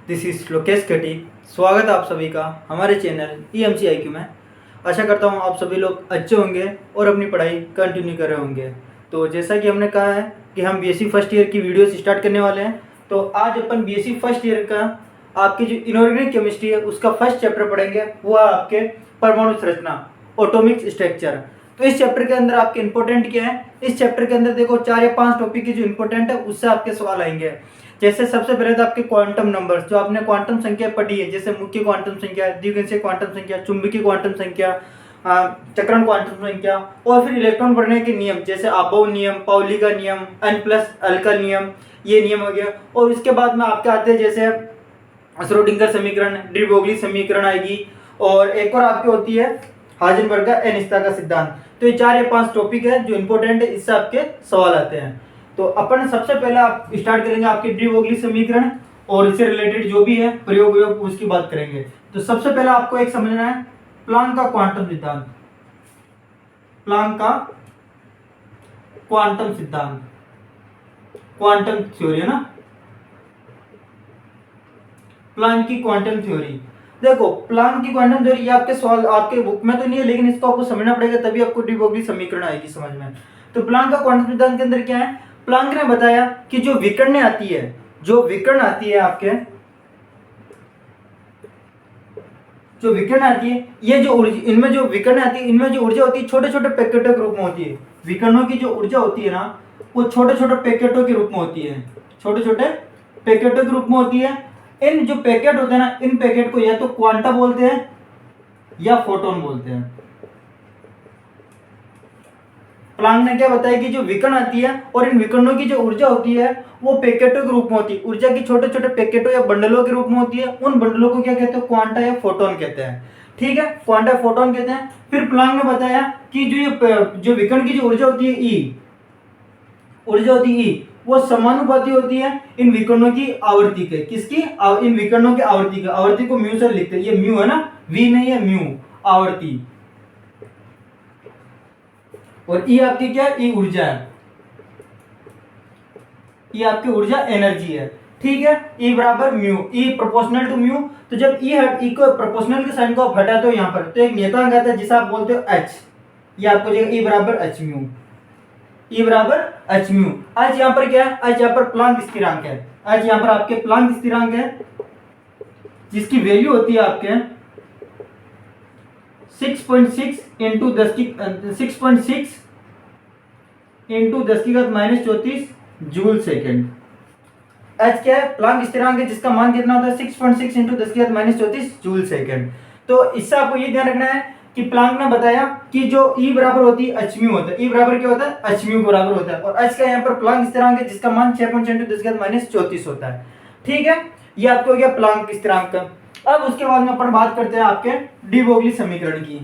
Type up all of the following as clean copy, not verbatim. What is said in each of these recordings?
This is Lokesh कटी। स्वागत है आप सभी का हमारे चैनल EMC में। आशा करता हूँ आप सभी लोग अच्छे होंगे और अपनी पढ़ाई कंटिन्यू कर रहे होंगे। तो जैसा कि हमने कहा है कि हम BSc फर्स्ट ईयर की वीडियोस स्टार्ट करने वाले हैं, तो आज अपन BSc फर्स्ट ईयर का आपकी जो इनऑर्गेनिक केमिस्ट्री है उसका फर्स्ट चैप्टर पढ़ेंगे। वो है आपके परमाणु संरचना, एटॉमिक स्ट्रक्चर। तो इस चैप्टर के अंदर आपके इंपॉर्टेंट क्या है, इस चैप्टर के अंदर देखो 4 या 5 टॉपिक की जो इंपॉर्टेंट है उससे आपके सवाल आएंगे। जैसे सबसे पहले तो आपके क्वांटम नंबर्स, जो आपने क्वांटम संख्या पढ़ी है, जैसे मुख्य क्वांटम संख्या, द्विगुणित क्वांटम संख्या, चुंबकीय क्वांटम संख्या, चक्रण क्वांटम संख्या, और फिर इलेक्ट्रॉन बढ़ने के नियम जैसे अबोव नियम, पाउली का नियम, N+अल्कल नियम, ये नियम हो गया। और उसके बाद में आपके आते हैं जैसे श्रोडिंगर समीकरण, डी ब्रोगली समीकरण आएगी, और एक और आपकी होती है हाइजेनबर्ग का अनिश्चितता का सिद्धांत। तो ये 4 या 5 टॉपिक है जो इंपॉर्टेंट है, इससे आपके सवाल आते हैं। तो अपन सबसे पहले आप स्टार्ट करेंगे आपके डी ब्रोगली समीकरण और इससे रिलेटेड जो भी है प्रयोग उसकी बात करेंगे। तो सबसे पहले आपको एक समझना है प्लांक का क्वांटम सिद्धांत। प्लांक का क्वांटम सिद्धांत, क्वांटम थ्योरी है ना, प्लांक की क्वांटम थ्योरी। देखो प्लांक की क्वांटम थ्योरी ये आपके सवाल आपके बुक में तो नहीं है, लेकिन इसको आपको समझना पड़ेगा, तभी आपको डी ब्रोगली समीकरण आएगी समझ में। तो प्लांक का क्वांटम सिद्धांत के अंदर क्या है, प्लांक ने बताया कि जो विकिरण आती है, जो विकिरण आती है आपके, जो विकिरण आती है, ये जो इनमें जो विकिरण आती है, इनमें जो ऊर्जा होती है छोटे छोटे पैकेटों के रूप में होती है। विकिरणों की जो ऊर्जा होती है ना, वो छोटे छोटे पैकेटों के रूप में होती है, छोटे छोटे पैकेटों के रूप में होती है। इन जो पैकेट होते हैं ना, इन पैकेट को या तो क्वांटा बोलते हैं या फोटोन बोलते हैं। प्लांक ने क्या बताया कि जो विकिरण आती है और इन विकिरणों की जो ऊर्जा होती है वो पैकेटों के रूप में होती है, ऊर्जा की छोटे छोटे पैकेटों या बंडलों के रूप में होती है। उन बंडलों को क्या कहते हैं, क्वांटा या फोटोन कहते हैं। ठीक है, क्वांटा फोटोन कहते हैं। फिर प्लांक ने बताया कि जो विकिरण की जो ऊर्जा होती है ई, ऊर्जा होती है ई, वो समानुपाती होती है इन विकिरणों की आवर्ती के। किसकी? इन विकिरणों की आवर्ती के। आवर्ती को म्यू से लिखते हैं, ये म्यू है ना, वी नहीं है, म्यू आवर्ती। और ई आपकी क्या है, ई ऊर्जा है, ई आपकी ऊर्जा एनर्जी है। ठीक है, ई बराबर mu, E proportional to mu. तो जब ई को प्रोपोर्शनल के साइन को आप हटाते हो यहाँ पर, तो एक नियतांक आता है जिसे आप बोलते हो एच। ये आपको जाएगा ई बराबर एच म्यू, ई बराबर एच म्यू। आज यहाँ पर क्या है, आज यहाँ पर प्लांक स्थिरांक है। आज यहाँ पर आपके प्लांक स्थिरांक है जिसकी वैल्यू होती है आपके 6.6 इंटू 10 की 6.6 इंटू 10 की घात -34 जूल सेकेंड। एच क्या है, प्लांक स्थिरांक है जिसका मान कितना होता है 6.6 इंटू 10 की घात -34 जूल सेकेंड। तो इससे आपको ये ध्यान रखना है कि प्लांक ने बताया कि जो ई बराबर होती है एच म्यू होता है। ई बराबर क्या होता है, एच म्यू बराबर होता है। और एच का यहाँ पर प्लांक स्थिरांक है जिसका मान 6.6 इंटू 10 की घात -34 होता है। ठीक है, ये आपको हो गया प्लांक स्थिरांक का। अब उसके बाद में अपन बात करते हैं आपके डी ब्रोगली समीकरण की।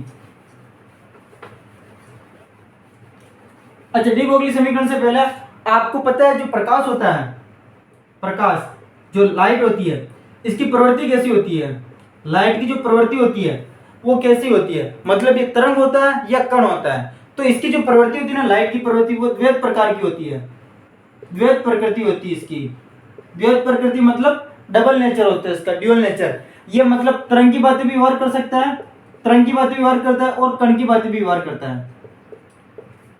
अच्छा, डी ब्रोगली समीकरण से पहले आपको पता है जो प्रकाश होता है, प्रकाश जो लाइट होती है, इसकी प्रवृत्ति कैसी होती है? लाइट की जो प्रवृत्ति होती है वो कैसी होती है, मतलब ये तरंग होता है या कण होता है? तो इसकी जो प्रवृत्ति होती है ना, लाइट की प्रवृत्ति, वो द्वैत प्रकार की होती है, द्वैत प्रकृति होती है इसकी। द्वैत प्रकृति मतलब डबल नेचर होता है इसका, ड्यूअल नेचर। ये मतलब तरंग की बातें भी व्यवहार कर सकता है, तरंग की बातें भी व्यवहार करता है, और कण की बातें भी व्यवहार करता है।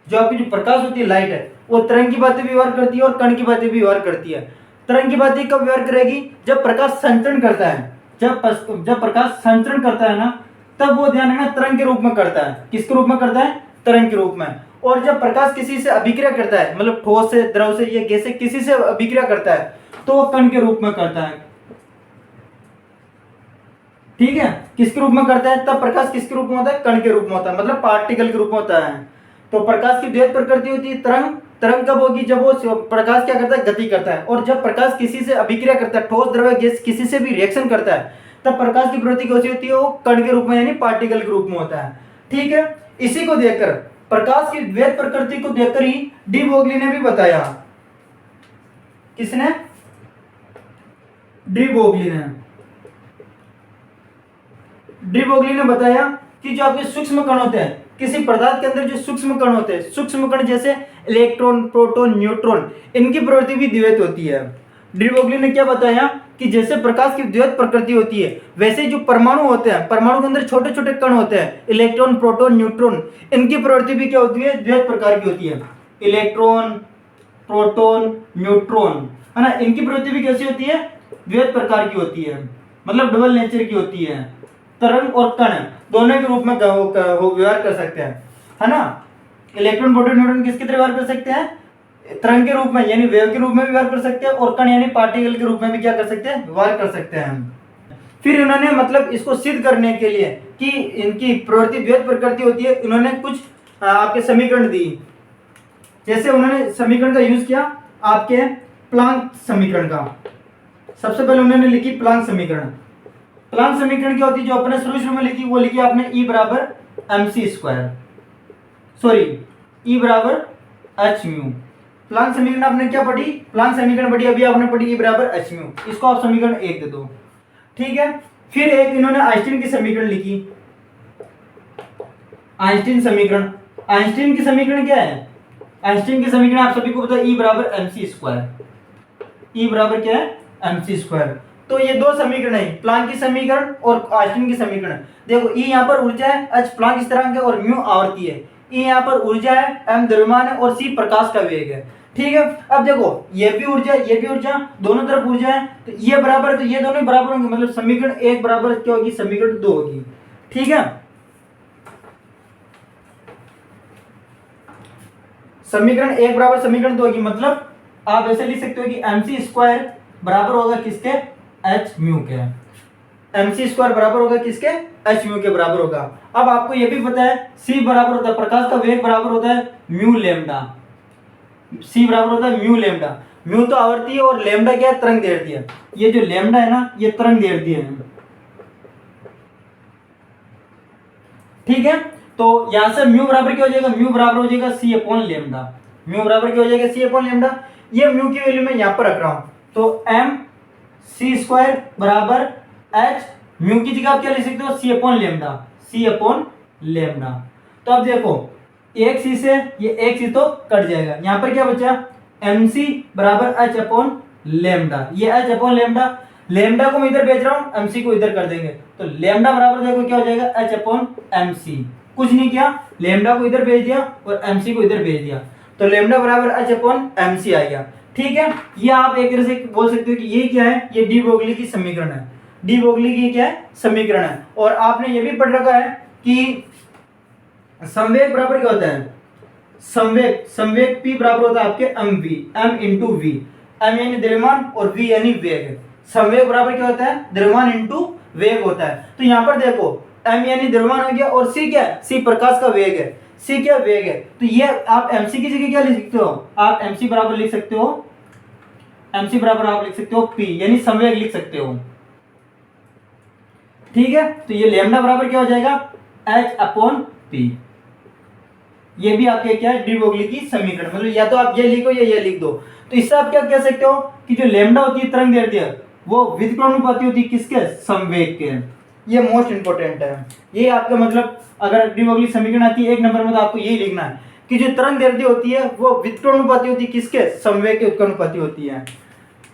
जो आपकी जो प्रकाश होती है, लाइट है, वो तरंग की बातें भी व्यवहार करती है और कण की बातें भी व्यवहार करती है। तरंग की बातें कब व्यवहार करेगी? जब प्रकाश संचरण करता है। जब प्रकाश संचरण करता है ना, तब वो ध्यान रखना तरंग के रूप में करता है। किसके रूप में करता है? तरंग के रूप में। और जब प्रकाश किसी से अभिक्रिया करता है, मतलब ठोस से, द्रव से, या गैस से किसी से अभिक्रिया करता है, तो वो कण के रूप में करता है। ठीक है, किसके रूप में करता है? तब प्रकाश किसके रूप में होता है? कण के रूप में होता है, मतलब पार्टिकल के रूप में होता है। तो प्रकाश की द्वैत प्रकृति होती है तरंग। तरंग कब होगी? जब वो प्रकाश क्या करता है, गति करता है। और जब प्रकाश किसी से अभिक्रिया करता है, ठोस, द्रव, गैस किसी से भी रिएक्शन करता है, तब प्रकाश की प्रवृत्ति कैसी होती है? वो कण के रूप में यानी पार्टिकल के रूप में होता है। ठीक है, इसी को देखकर, प्रकाश की द्वैत प्रकृति को देखकर ही डी ब्रोगली ने भी बताया। किसने? डी ब्रोगली ने। डी ब्रोगली ने बताया कि जो आपके सूक्ष्म कण होते हैं, किसी पदार्थ के अंदर जो सूक्ष्म कण होते हैं, सूक्ष्म कण जैसे इलेक्ट्रॉन, प्रोटॉन, न्यूट्रॉन, इनकी प्रवृत्ति भी द्वैत होती है। डी ब्रोगली ने क्या बताया कि जैसे प्रकाश की द्वैत प्रकृति होती है वैसे जो परमाणु होते हैं, परमाणु के अंदर छोटे छोटे कण होते हैं, इलेक्ट्रॉन, प्रोटॉन, न्यूट्रॉन, इनकी प्रवृत्ति भी क्या होती है, द्वैत प्रकार की होती है। इलेक्ट्रॉन, प्रोटॉन, न्यूट्रॉन, है ना, इनकी प्रवृत्ति भी कैसी होती है, द्वैत प्रकार की होती है, मतलब डबल नेचर की होती है। तरंग और कण दोनों के रूप में व्यवहार कर सकते हैं, है ना। इलेक्ट्रॉन, प्रोटॉन, न्यूट्रॉन किसके तरह व्यवहार कर सकते हैं, तरंग के रूप में यानी वेव के रूप में व्यवहार कर सकते हैं, और कण यानी पार्टिकल के रूप में भी क्या कर सकते हैं, व्यवहार कर सकते हैं। फिर इन्होंने मतलब इसको सिद्ध करने के लिए कि इनकी प्रवृत्ति द्वैत प्रकृति होती है, इन्होंने कुछ आपके समीकरण दी। जैसे उन्होंने समीकरण का यूज किया आपके प्लांक समीकरण का। सबसे पहले उन्होंने लिखी प्लांक समीकरण। प्लांक समीकरण क्या होती है, जो अपने शुरू में लिखी वो लिखी आपने E बराबर mc स्क्वायर, सॉरी E बराबर h म्यू। प्लांक समीकरण आपने क्या पढ़ी, प्लांक समीकरण पढ़ी अभी आपने पढ़ी E बराबर h म्यू, इसको आप समीकरण 1 दे दो, ठीक है। फिर एक इन्होंने आइंस्टीन की समीकरण लिखी, आइंस्टीन समीकरण। आइंस्टीन की समीकरण क्या है, आइंस्टीन की समीकरण आप सभी को पता है E बराबर mc स्क्वायर, E बराबर क्या है, mc स्क्वायर। तो ये दो समीकरण है, प्लांक की समीकरण और आइंस्टीन की समीकरण। देखो E यहाँ पर ऊर्जा है, h प्लांक स्थिरांक है और म्यू आवर्ती है। E यहाँ पर ऊर्जा है, m द्रव्यमान है और c प्रकाश का वेग है, ठीक है। अब देखो ये भी ऊर्जा, ये भी ऊर्जा, दोनों तरफ ऊर्जा है, तो ये बराबर है तो ये दोनों बराबर होंगे, मतलब समीकरण 1 बराबर क्या होगी, समीकरण 2 होगी, ठीक है। समीकरण 1 बराबर समीकरण 2 होगी, मतलब आप ऐसे लिख सकते हो कि mc स्क्वायर बराबर होगा किसके, h म्यू के। mc स्क्वायर बराबर होगा किसके, h म्यू के बराबर होगा। अब आपको यह भी पता है c बराबर होता है, प्रकाश का वेग बराबर होता है म्यू लेमडा, c बराबर होता है म्यू लेमडा। म्यू तो आवर्ती है और लेमडा क्या है, तरंग दैर्ध्य है। ये जो लेमडा है ना, ये तरंग दैर्ध्य है, ठीक है। तो यहां से म्यू बराबर क्या हो जाएगा, म्यू बराबर हो जाएगा c अपॉन लेमडा। म्यू बराबर क्या हो जाएगा, c अपॉन लेमडा। ये म्यू की वैल्यू मैं यहां पर रख रहा हूं, तो m c स्क्वायर बराबर h, म्यू की जगह आप क्या लिख सकते हो, c upon lambda, c upon lambda. तो अब देखो एक c से ये एक c तो कट जाएगा, यहां पर क्या बचा, mc बराबर h अपॉन लेमडा। ये h अपॉन लेमडा, लेमडा को मैं इधर भेज रहा हूं, mc को इधर कर देंगे, तो लेमडा बराबर देखो क्या हो जाएगा, h अपॉन mc। कुछ नहीं किया, लेमडा को इधर भेज दिया और mc को इधर भेज दिया, तो लेमडा बराबर h अपॉन mc आ गया, ठीक है। ये आप एक तरह से बोल सकते हो कि ये क्या है, ये डी ब्रोगली की समीकरण है, डी ब्रोगली की क्या है, समीकरण है। और आपने ये भी पढ़ रखा है कि संवेग बराबर क्या होता है, संवेग, संवेग p बराबर होता है आपके mv, m into v. m यानी द्रव्यमान और v यानी वेग। संवेग बराबर क्या होता है, द्रव्यमान इंटू वेग होता है। तो यहाँ पर देखो m यानी द्रव्यमान हो गया और c क्या है, c प्रकाश का वेग है, c क्या वेग है। तो ये आप mc की जगह क्या लिख सकते हो, आप mc बराबर लिख सकते हो, mc बराबर आप लिख सकते हो p यानी संवेग लिख सकते हो, ठीक है। तो ये लेमडा बराबर क्या हो जाएगा, h अपॉन p। ये भी आपके क्या है, डी ब्रोगली की समीकरण, मतलब या तो आप ये लिखो या ये लिख दो। तो इससे आप क्या कह सकते हो कि जो लेमडा होती है तरंग दैर्ध्य, वो व्युत्क्रमानुपाती होती है किसके, संवेग के। ये मोस्ट इंपोर्टेंट है, ये आपका मतलब अगर डी ब्रोगली समीकरण आती है 1 नंबर में, तो आपको यही लिखना है कि जो तरंग दैर्ध्य होती है वो व्युत्क्रमानुपाती होती है किसके, संवेग के उत्क्रमानुपाती होती है,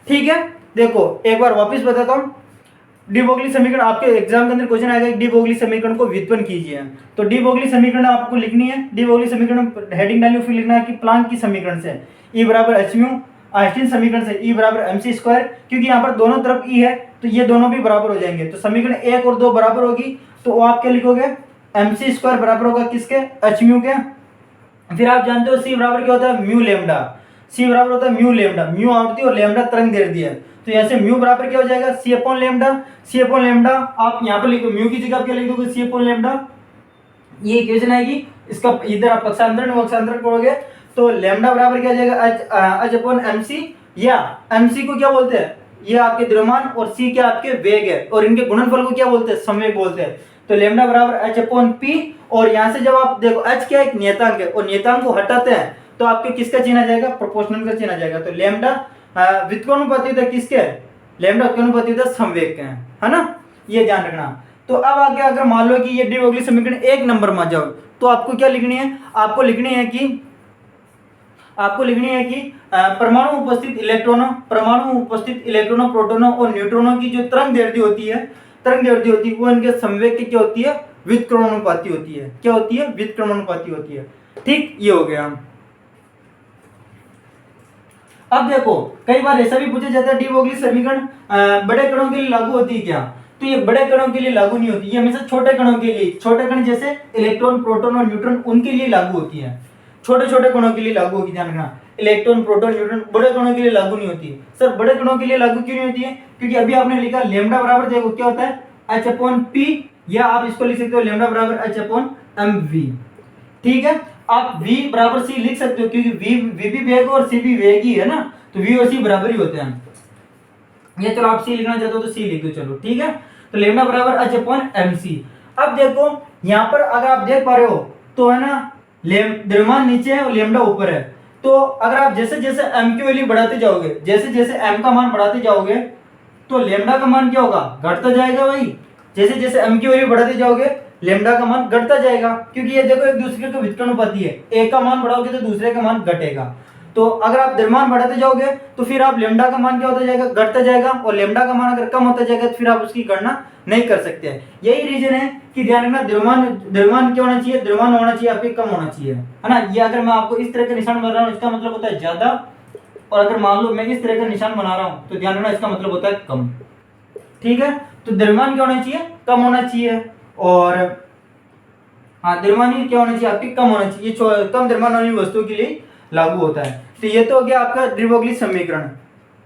ठीक है। देखो एक बार वापस बताता हूँ, डी ब्रोगली समीकरण आपके एग्जाम के अंदर क्वेश्चन आएगा, डी ब्रोगली समीकरण को व्युत्पन्न कीजिए। तो डी ब्रोगली समीकरण आपको लिखनी है, डी ब्रोगली समीकरण हेडिंग डालिए, फिर लिखना है कि प्लांक की समीकरण से E बराबर h म्यू, आइंस्टीन समीकरण से E बराबर mc स्क्वायर, क्योंकि यहाँ पर दोनों तरफ E है तो ये दोनों भी बराबर हो जाएंगे। तो समीकरण 1 और 2 बराबर होगी, तो वो आप क्या लिखोगे, mc स्क्वायर बराबर होगा किसके, h म्यू के। फिर आप जानते हो c बराबर क्या होता है, म्यू लेमडा, c बराबर होता है म्यू लेमडा, म्यू आवृत्ति और लेमडा तरंग दैर्ध्य है। तो यहाँ से म्यू बराबर क्या हो जाएगा, c upon lambda. c upon lambda आप यहाँ पर लिखो, म्यू की जगह आप क्या लिख दोगे, c अपॉन लेमडा। ये इक्वेशन आएगी, इसका इधर आप पक्षांतरण करोगे तो लेमडा बराबर क्या हो जाएगा, h अपॉन mc, या mc को क्या बोलते हैं, ये आपके द्रव्यमान और c क्या आपके वेग है, और इनके गुणनफल को क्या बोलते हैं, संवेग बोलते हैं। तो लेमडा बराबर h अपॉन p, और यहाँ से जब आप देखो h क्या एक नियतांक है और नियतांक को हटाते हैं तो आपके किसका चिन्ह आ जाएगा, प्रोपोर्शनल का चिन्ह आ जाएगा। तो लेमडा व्युत्क्रमानुपाती होता है किसके, लेमडा व्युत्क्रमानुपाती होता है संवेग के, है ना, ये ध्यान रखना। तो अब आगे अगर मान लो कि ये डी ब्रोगली समीकरण 1 नंबर में आ जाओ, तो आपको क्या लिखनी है, आपको लिखनी है कि आपको लिखनी है कि परमाणु उपस्थित इलेक्ट्रॉनों, प्रोटोनों और न्यूट्रॉनों की जो तरंग दैर्ध्य होती है, वो इनके संवेग की क्या होती है, व्युत्क्रमणानुपाती होती है। क्या होती है? व्युत्क्रमणानुपाती होती है। ठीक, ये हो गया। अब देखो, कई बार ऐसा भी पूछा जाता है डी ब्रोगली समीकरण बड़े कणों के लिए लागू होती है क्या? तो ये बड़े कणों के लिए लागू नहीं होती, ये हमेशा छोटे कणों के लिए, छोटे कण जैसे इलेक्ट्रॉन, प्रोटॉन और न्यूट्रॉन, उनके लिए लागू होती है। छोटे छोटे कणों के लिए लागू होगी, ध्यान रखना। इलेक्ट्रॉन, प्रोटॉन, न्यूट्रॉन बड़े कणों के लिए लागू नहीं होती। सर बड़े कणों के लिए लागू क्यों नहीं होती है? क्योंकि अभी आपने लिखा लैम्डा बराबर, देखो क्या होता है, H/P, या आप इसको लिख सकते हो लैम्डा बराबर H/mv। ठीक है, आप V बराबर C लिख सकते हो, क्योंकि V भी वेग और C भी वेग ही है ना, तो V और C बराबर ही होते हैं। ये चलो आप C लिखना चाहते हो तो C लिख दो, चलो ठीक है। तो लैम्डा बराबर H/mc। अब देखो यहाँ पर अगर आप देख पा रहे हो तो है ना, द्रव्यमान नीचे है और लैम्डा ऊपर है। तो अगर आप जैसे जैसे m की वैल्यू बढ़ाते जाओगे, जैसे जैसे m का मान बढ़ाते जाओगे, तो लैम्डा का मान क्या होगा, घटता जाएगा भाई। जैसे जैसे m की वैल्यू बढ़ाते जाओगे, लैम्डा का मान घटता जाएगा, क्योंकि ये देखो एक दूसरे के व्युत्क्रमानुपाती है। एक का मान बढ़ाओगे तो दूसरे का मान घटेगा। तो अगर आप द्रव्यमान बढ़ाते जाओगे तो फिर आप लैम्डा का मान क्या होता जाएगा, घटता जाएगा, और लैम्डा का मान अगर कम होता जाएगा तो फिर आप उसकी गणना नहीं कर सकते हैं। यही रीजन है कि ध्यान रखना, द्रव्यमान क्या होना चाहिए, द्रव्यमान होना चाहिए आपके कम होना चाहिए, है ना। ये अगर मैं आपको इस तरह का निशान बना रहा हूँ, इसका मतलब होता है ज्यादा, और अगर मान लो मैं इस तरह का निशान बना रहा हूँ तो ध्यान रखना, इसका मतलब होता है कम। ठीक है, तो द्रव्यमान क्या होना चाहिए, कम होना चाहिए, और हाँ, द्रव्यमान क्या होना चाहिए, आपकी कम होना चाहिए। कम द्रव्यमान वाली वस्तुओं के लिए लागू होता है। तो ये तो हो गया आपका डी ब्रोगली समीकरण,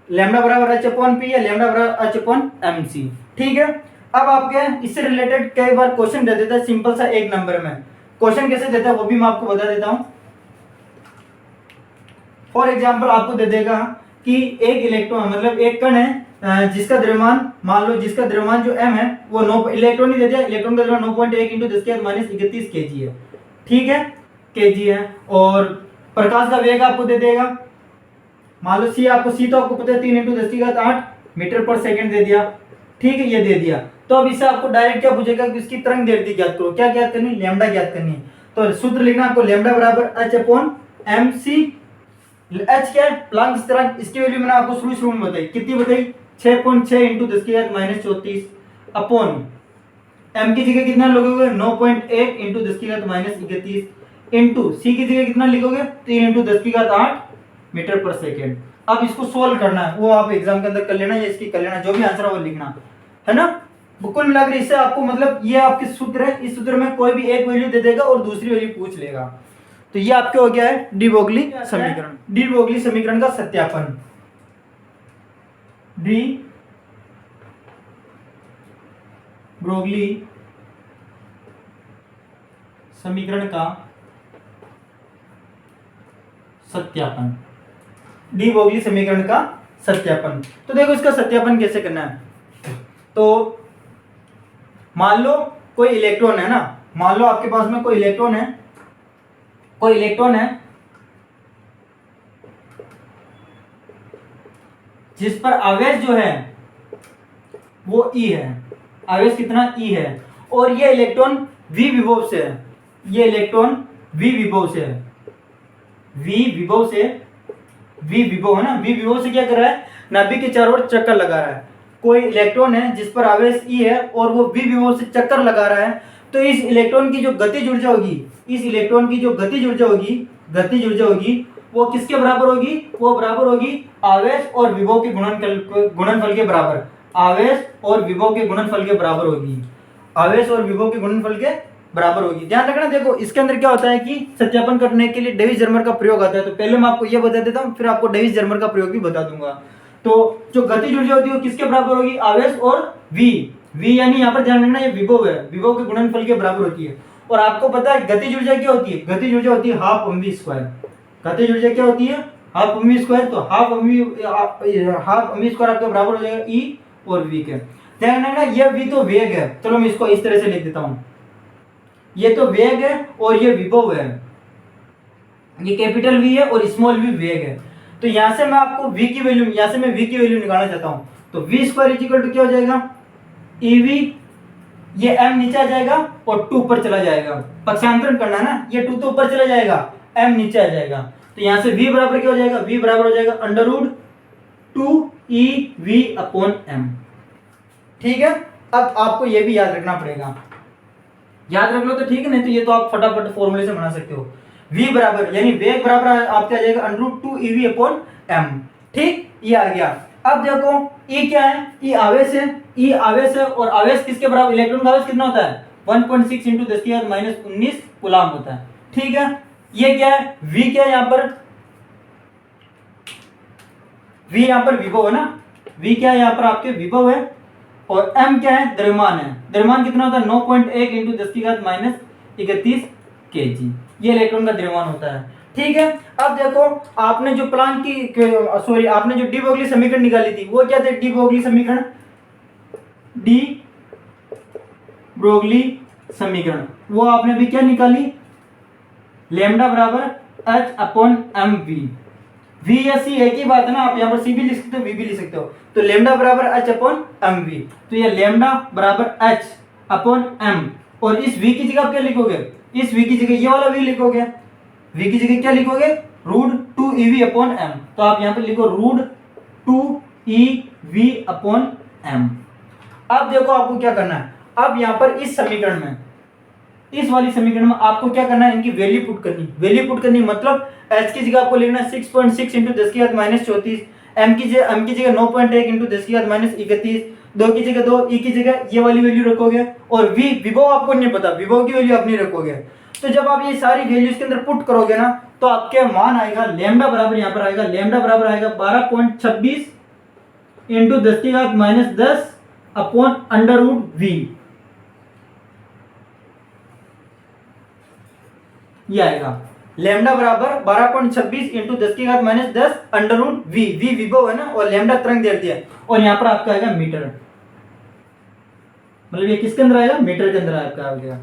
लैम्डा बराबर H/P या लैम्डा बराबर H/mc। ठीक है, अब आपके इससे रिलेटेड कई बार क्वेश्चन दे देता है सिंपल सा एक नंबर में। क्वेश्चन कैसे देता है वो भी मैं आपको बता देता हूं। फॉर एग्जांपल आपको दे देगा कि एक इलेक्ट्रॉन, मतलब एक कण है जिसका द्रव्यमान, मान लो जिसका द्रव्यमान जो m है वो 9 इलेक्ट्रॉन ही दे दिया, इलेक्ट्रॉन का द्रव्यमान 9.1 × 10⁻31 kg है। ठीक है, kg है, और प्रकाश का वेग आपको दे देगा, मान लो c, आपको c तो आपको पता है 3 × 10⁸ मीटर पर सेकंड दे दिया। ठीक है, ये दे दिया। तो अब इससे आपको डायरेक्ट क्या पूछेगा कि इसकी तरंग दैर्ध्य ज्ञात करो। क्या ज्ञात करनी, लैम्डा ज्ञात करनी है। तो सूत्र लिखना आपको, लैम्डा बराबर H/mc। h क्या है, प्लांक स्थिरांक, इसकी वैल्यू मैंने आपको शुरू में बताई, कितनी बताई, 6.6 × 10⁻34 अपॉन m की जगह कितना लिखोगे, 9.1 × 10⁻31 इंटू c की जगह कितना लिखोगे, 3 × 10⁸ मीटर पर सेकेंड। अब इसको सोल्व करना है, वो आप एग्जाम के अंदर कर लेना, या इसकी कर लेना, जो भी आंसर है वो लिखना है ना। कुल मिलाकर इससे आपको, मतलब ये आपके सूत्र है, इस सूत्र में कोई भी एक वैल्यू दे देगा और दूसरी वैल्यू पूछ लेगा। तो ये आपके हो गया है डी ब्रोगली समीकरण। डी ब्रोगली समीकरण का सत्यापन, डी ब्रोगली समीकरण का सत्यापन, डी ब्रोगली समीकरण का सत्यापन। तो देखो इसका सत्यापन कैसे करना है। तो मान लो कोई इलेक्ट्रॉन है ना, मान लो आपके पास में कोई इलेक्ट्रॉन है, जिस पर आवेश जो है वो E है, आवेश कितना E है, और ये इलेक्ट्रॉन V विभव से है, ये इलेक्ट्रॉन V विभव से है, V विभव है ना, V विभव से क्या कर रहा है, नाभिक के चारों ओर चक्कर लगा रहा है। कोई इलेक्ट्रॉन है जिस पर आवेश E है और वो V विभव से चक्कर लगा रहा है, तो इस इलेक्ट्रॉन की जो गतिज ऊर्जा होगी, इस इलेक्ट्रॉन की जो गतिज ऊर्जा होगी वो किसके बराबर होगी, वो बराबर होगी आवेश और विभव के गुणनफल के बराबर, आवेश और विभव के गुणनफल के बराबर होगी, आवेश और विभव के गुणनफल के बराबर होगी। ध्यान रखना, देखो इसके अंदर क्या होता है कि सत्यापन करने के लिए डेविस जर्मर का प्रयोग आता है। तो पहले मैं आपको यह बता देता हूं, फिर आपको डेविस जर्मर का प्रयोग भी बता दूंगा। तो जो गतिज ऊर्जा होती है वो किसके बराबर होगी, आवेश और v यानी यहाँ पर ध्यान रखना ये विभव है, विभव के गुणनफल के बराबर होती है। और आपको पता है गतिज ऊर्जा क्या होती है, गतिज ऊर्जा होती है हाफ mv²। गतिज ऊर्जा क्या होती है, हाफ mv²। तो हाफ mv² आपका बराबर हो जाएगा E और v के। ध्यान रखना ये v तो वेग है, चलो मैं इसको इस तरह से लिख देता हूं, ये तो वेग है और ये विभव है, ये कैपिटल V है और स्मॉल v वेग है। तो यहां से मैं आपको v की वैल्यू, यहां से मैं v की वैल्यू निकालना चाहता हूं, तो v² क्या हो जाएगा, ev, ये m नीचे आ जाएगा और 2 ऊपर चला जाएगा, पक्षांतरण करना है ना, ये 2 तो ऊपर चला जाएगा, m नीचे आ जाएगा। तो यहाँ से v बराबर क्या हो जाएगा, v बराबर हो जाएगा अंडर रूट 2EV/m। ठीक है, अब आपको ये भी याद रखना पड़ेगा, याद रख लो तो ठीक है, नहीं तो ये तो आप फटाफट फॉर्मूले से बना सकते हो। v बराबर यानी वेग बराबर आपका आ जाएगा अंडर रूट 2EV/m। ठीक, ये आ गया। अब देखो E क्या है, E आवेश है, E आवेश है, और आवेश किसके बराबर, इलेक्ट्रॉन का आवेश कितना होता है 1.6 × 10⁻⁻19 कूलम्ब होता है। ठीक है, ये क्या है, V क्या है यहाँ पर, V यहाँ पर विभव है ना, V क्या है यहाँ पर आपके विभव है, और M क्या है, द्रव्यमान है। द्रव्यमान कितना होता है 9.1 × 10⁻31 kg, ये इलेक्ट्रॉन का द्रव्यमान होता है। ठीक है, अब देखो आपने जो प्लांक की सॉरी आपने जो डी ब्रोगली समीकरण निकाली थी वो क्या थे, डी ब्रोगली समीकरण, डी ब्रोगली समीकरण वो आपने भी क्या निकाली, लैम्डा बराबर H/mv। v या c एक ही बात है ना, आप यहाँ पर c भी लिख सकते हो, v भी लिख सकते हो। तो लैम्डा बराबर H/mv, तो ये लैम्डा बराबर H/m, और इस v की जगह आप क्या लिखोगे, इस v की जगह ये वाला v लिखोगे, v की जगह क्या लिखोगे रूट 2EV/m। तो आप यहाँ पे लिखो रूट 2EV/m। अब देखो आपको क्या करना है, अब यहाँ पर इस समीकरण में, इस वाली समीकरण में आपको क्या करना है, इनकी वैल्यू पुट करनी, वैल्यू पुट करनी मतलब h की जगह आपको लिखना है 6.6 × 10⁻34, m की जगह 9.1 × 10⁻31, 2 की जगह 2, e की जगह ये वाली वैल्यू रखोगे, और v विभव आपको नहीं पता, विभव की वैल्यू आप नहीं रखोगे। तो जब आप ये सारी वैल्यू इसके अंदर पुट करोगे ना, तो आपके मान आएगा लैम्डा बराबर, यहाँ पर आएगा लैम्डा बराबर आएगा 12.26 × 10⁻10 अपॉन अंडर रूट v, ये आएगा लैम्डा बराबर 12.26 × 10⁻10 अंडर रूट v, v विभव है ना, और लैम्डा तरंग दैर्ध्य है, और यहाँ पर आपका आएगा मीटर, मतलब ये किसके अंदर आएगा, मीटर के अंदर आपका आ गया।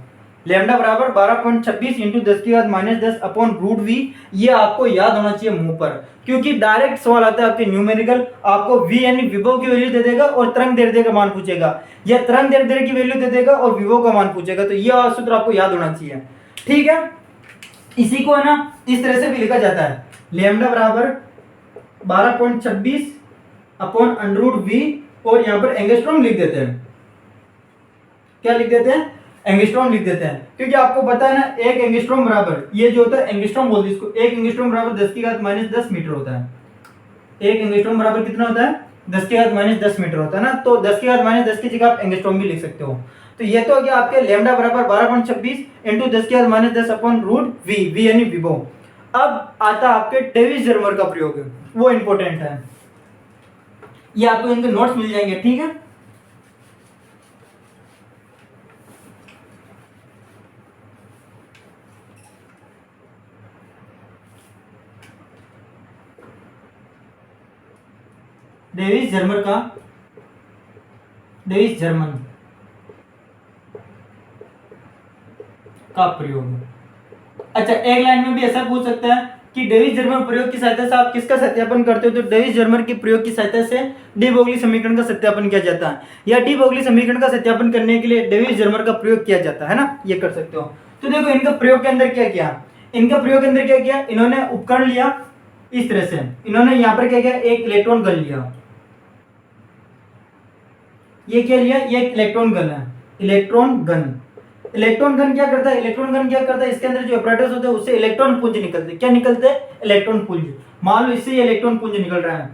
लैम्डा बराबर 12.26 × 10⁻10 अपॉन रूट v, ये आपको याद होना चाहिए मुंह पर, क्योंकि डायरेक्ट सवाल आता है आपके न्यूमेरिकल, आपको v यानी विभव की वैल्यू दे देगा और तरंग दैर्ध्य का मान पूछेगा, या तरंग दैर्ध्य की वैल्यू दे देगा और विभव का मान पूछेगा, तो ये सूत्र आपको याद होना चाहिए। ठीक है, इसी को है ना इस तरह से भी लिखा जाता है, लैम्डा बराबर 12.26 अपॉन अंडर रूट v, और यहाँ पर एंगस्ट्रॉम लिख देते हैं, क्या लिख देते हैं, एंगस्ट्रॉम लिख देते हैं, क्योंकि आपको पता है ना एक एंगस्ट्रॉम बराबर, ये जो होता है एंगस्ट्रॉम बोलते हैं इसको, एक एंगस्ट्रॉम बराबर 10⁻10 मीटर होता है, एक एंगस्ट्रॉम बराबर कितना होता है 10⁻10 मीटर होता है ना, तो 10⁻10 की जगह आप एंगस्ट्रॉम भी लिख सकते हो। तो ये तो हो गया आपके लैम्डा बराबर 12.26 × 10⁻10 अपॉन रूट v, v यानी विभव। अब आता आपके डेविस जर्मर का प्रयोग, वो इंपॉर्टेंट है, ये आपको इनके नोट्स मिल जाएंगे। ठीक है, डेविस जर्मर का, डेविस जर्मन का प्रयोग। अच्छा, एक लाइन में भी ऐसा पूछ सकता है कि डेविस जर्मर प्रयोग की सहायता से आप किसका सत्यापन करते हो, तो डेविस जर्मर के प्रयोग की सहायता से डी ब्रोगली समीकरण का सत्यापन किया जाता है, या डी ब्रोगली समीकरण का सत्यापन करने के लिए डेविस जर्मर का प्रयोग किया जाता है ना, ये कर सकते हो। तो देखो इनका प्रयोग के अंदर क्या किया, इनका प्रयोग के अंदर क्या किया, इन्होंने उपकरण लिया इस तरह से, इन्होंने यहाँ पर क्या किया, एक इलेक्ट्रॉन गन लिया, ये क्या लिया, ये इलेक्ट्रॉन गन है, इलेक्ट्रॉन गन। इलेक्ट्रॉन गन क्या करता है, इलेक्ट्रॉन गन क्या करता है, इसके अंदर जो एपरेटस होते हैं उससे इलेक्ट्रॉन पुंज निकलते हैं, क्या निकलते हैं, इलेक्ट्रॉन पुंज। मान लो इससे ये इलेक्ट्रॉन पुंज निकल रहा है,